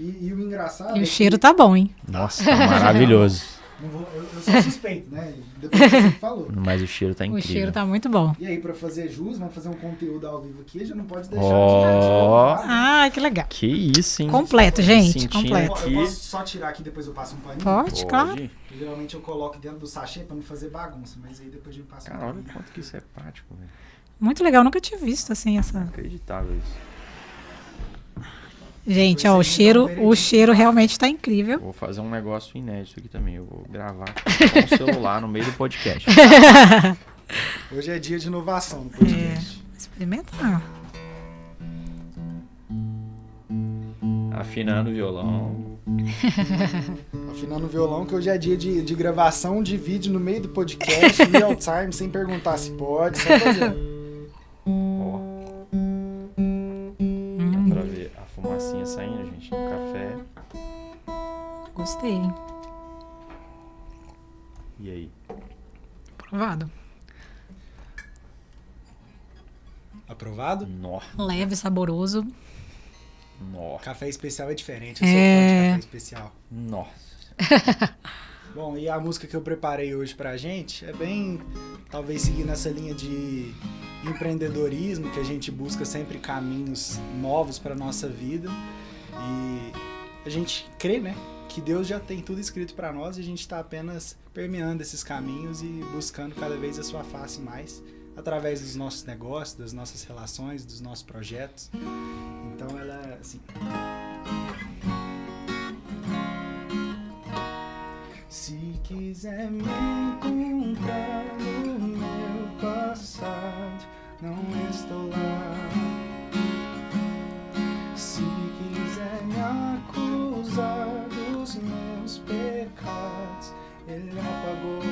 Speaker 2: E o engraçado
Speaker 1: E
Speaker 2: é
Speaker 1: o cheiro tá bom, hein?
Speaker 3: Nossa, tá maravilhoso.
Speaker 2: eu sou suspeito, né? Depois que você falou.
Speaker 3: Mas o cheiro tá
Speaker 1: O
Speaker 3: incrível.
Speaker 1: cheiro tá muito bom.
Speaker 2: E aí, pra fazer jus, vamos fazer um conteúdo ao vivo aqui, já não pode deixar
Speaker 3: Ó.
Speaker 2: de
Speaker 1: Ah, que legal.
Speaker 3: Que isso, hein?
Speaker 1: Completo, gente,
Speaker 3: Sentindo
Speaker 1: completo.
Speaker 3: aqui.
Speaker 2: Eu posso só tirar aqui, depois eu passo um paninho?
Speaker 1: Pode, claro.
Speaker 3: Pode.
Speaker 2: Geralmente eu coloco dentro do sachê pra não fazer bagunça, mas aí depois a gente passa
Speaker 3: Cara,
Speaker 2: um
Speaker 3: olha
Speaker 2: paninho.
Speaker 3: o quanto que isso é prático, velho.
Speaker 1: Muito legal, nunca tinha visto assim essa.
Speaker 3: Inacreditável isso.
Speaker 1: Gente, ó, o cheiro realmente tá incrível.
Speaker 3: Vou fazer um negócio inédito aqui também. Eu vou gravar com o celular no meio do podcast.
Speaker 2: Hoje é dia de inovação no podcast.
Speaker 1: Experimentar.
Speaker 3: Afinando o violão.
Speaker 2: Afinando o violão, que hoje é dia de gravação de vídeo no meio do podcast, real time, sem perguntar se pode, só fazendo.
Speaker 3: Ó. Dá pra ver a fumacinha saindo, gente, no café.
Speaker 1: Gostei.
Speaker 3: E aí?
Speaker 1: Provado.
Speaker 2: Aprovado?
Speaker 3: Nó.
Speaker 1: Leve, saboroso.
Speaker 3: Nó.
Speaker 2: Café especial é diferente, eu sou fã de café especial.
Speaker 3: Nossa.
Speaker 2: Bom, e a música que eu preparei hoje pra gente é bem, talvez seguir nessa linha de empreendedorismo, que a gente busca sempre caminhos novos pra nossa vida. E a gente crê, né, que Deus já tem tudo escrito pra nós e a gente tá apenas permeando esses caminhos e buscando cada vez a sua face mais através dos nossos negócios, das nossas relações, dos nossos projetos. Então ela é assim. Se quiser me encontrar no meu passado, não estou lá. Se quiser me acusar dos meus pecados, Ele apagou.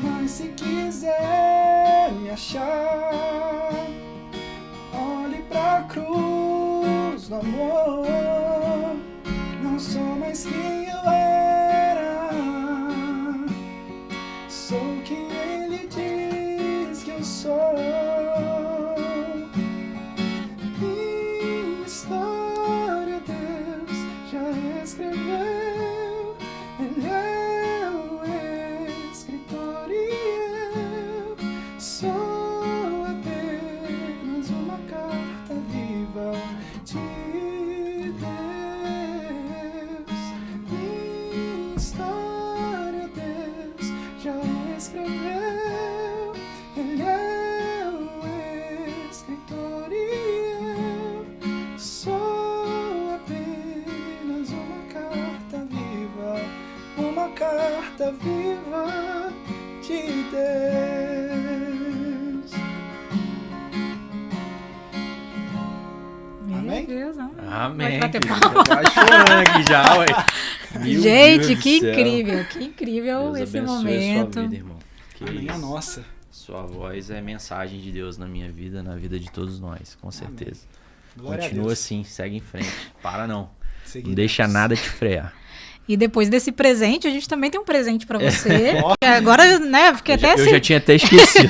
Speaker 2: Mas se quiser me achar, olhe pra cruz do amor. Não sou mais quem eu era, sou quem Ele diz que eu sou. Minha história Deus já escreveu, Ele é o escritor e eu sou apenas uma carta viva de Deus. Minha história Deus já escreveu, Ele é o escritor e eu sou apenas uma carta viva de Deus.
Speaker 1: Meu
Speaker 2: Amém?
Speaker 1: Deus,
Speaker 3: Amém.
Speaker 1: Vai bater
Speaker 3: querido.
Speaker 1: palma.
Speaker 3: Eu tô quase chorando aqui já, ué. Meu
Speaker 1: Gente,
Speaker 3: Deus
Speaker 1: que
Speaker 3: do céu.
Speaker 1: incrível, que incrível
Speaker 3: Deus
Speaker 1: esse
Speaker 3: abençoe
Speaker 1: momento.
Speaker 3: a sua vida, irmão. Que
Speaker 2: Amém, a
Speaker 3: isso.
Speaker 2: nossa.
Speaker 3: Sua voz é mensagem de Deus na minha vida, na vida de todos nós, com certeza.
Speaker 2: Glória a
Speaker 3: Continua
Speaker 2: Deus.
Speaker 3: assim, segue em frente. Para não. Não deixa nada te frear.
Speaker 1: E depois desse presente, a gente também tem um presente pra você. Agora, né, fiquei até assim.
Speaker 3: Eu já tinha até esquecido.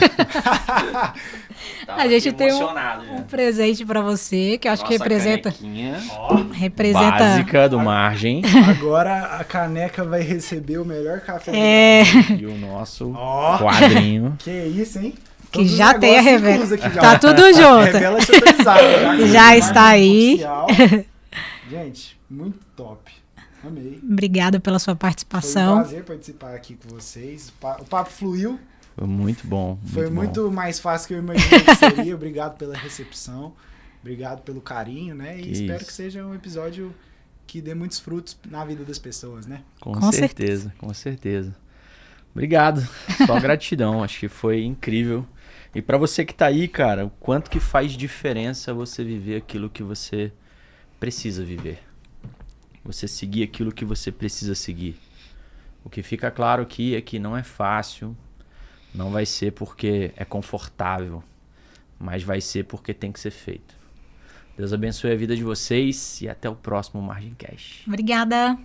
Speaker 1: A gente tem um presente pra você, que eu acho que representa
Speaker 3: básica do Margem.
Speaker 2: Agora a caneca vai receber o melhor café.
Speaker 3: E o nosso quadrinho.
Speaker 2: Que isso, hein?
Speaker 1: Que já tem a revela. Tá tudo junto.
Speaker 2: Revela centralizada.
Speaker 1: Já está aí.
Speaker 2: Gente, muito top. Amei.
Speaker 1: Obrigada pela sua participação.
Speaker 2: Foi um prazer participar aqui com vocês. O papo fluiu.
Speaker 3: Foi muito bom.
Speaker 2: Foi muito mais fácil que eu imaginei que seria. Obrigado pela recepção. Obrigado pelo carinho, né? E espero que seja um episódio que dê muitos frutos na vida das pessoas, né?
Speaker 3: Com certeza, com certeza. Obrigado. Só gratidão. Acho que foi incrível. E pra você que tá aí, cara, o quanto que faz diferença você viver aquilo que você precisa viver. Você seguir aquilo que você precisa seguir. O que fica claro aqui é que não é fácil, não vai ser porque é confortável, mas vai ser porque tem que ser feito. Deus abençoe a vida de vocês e até o próximo Margem Cash.
Speaker 1: Obrigada.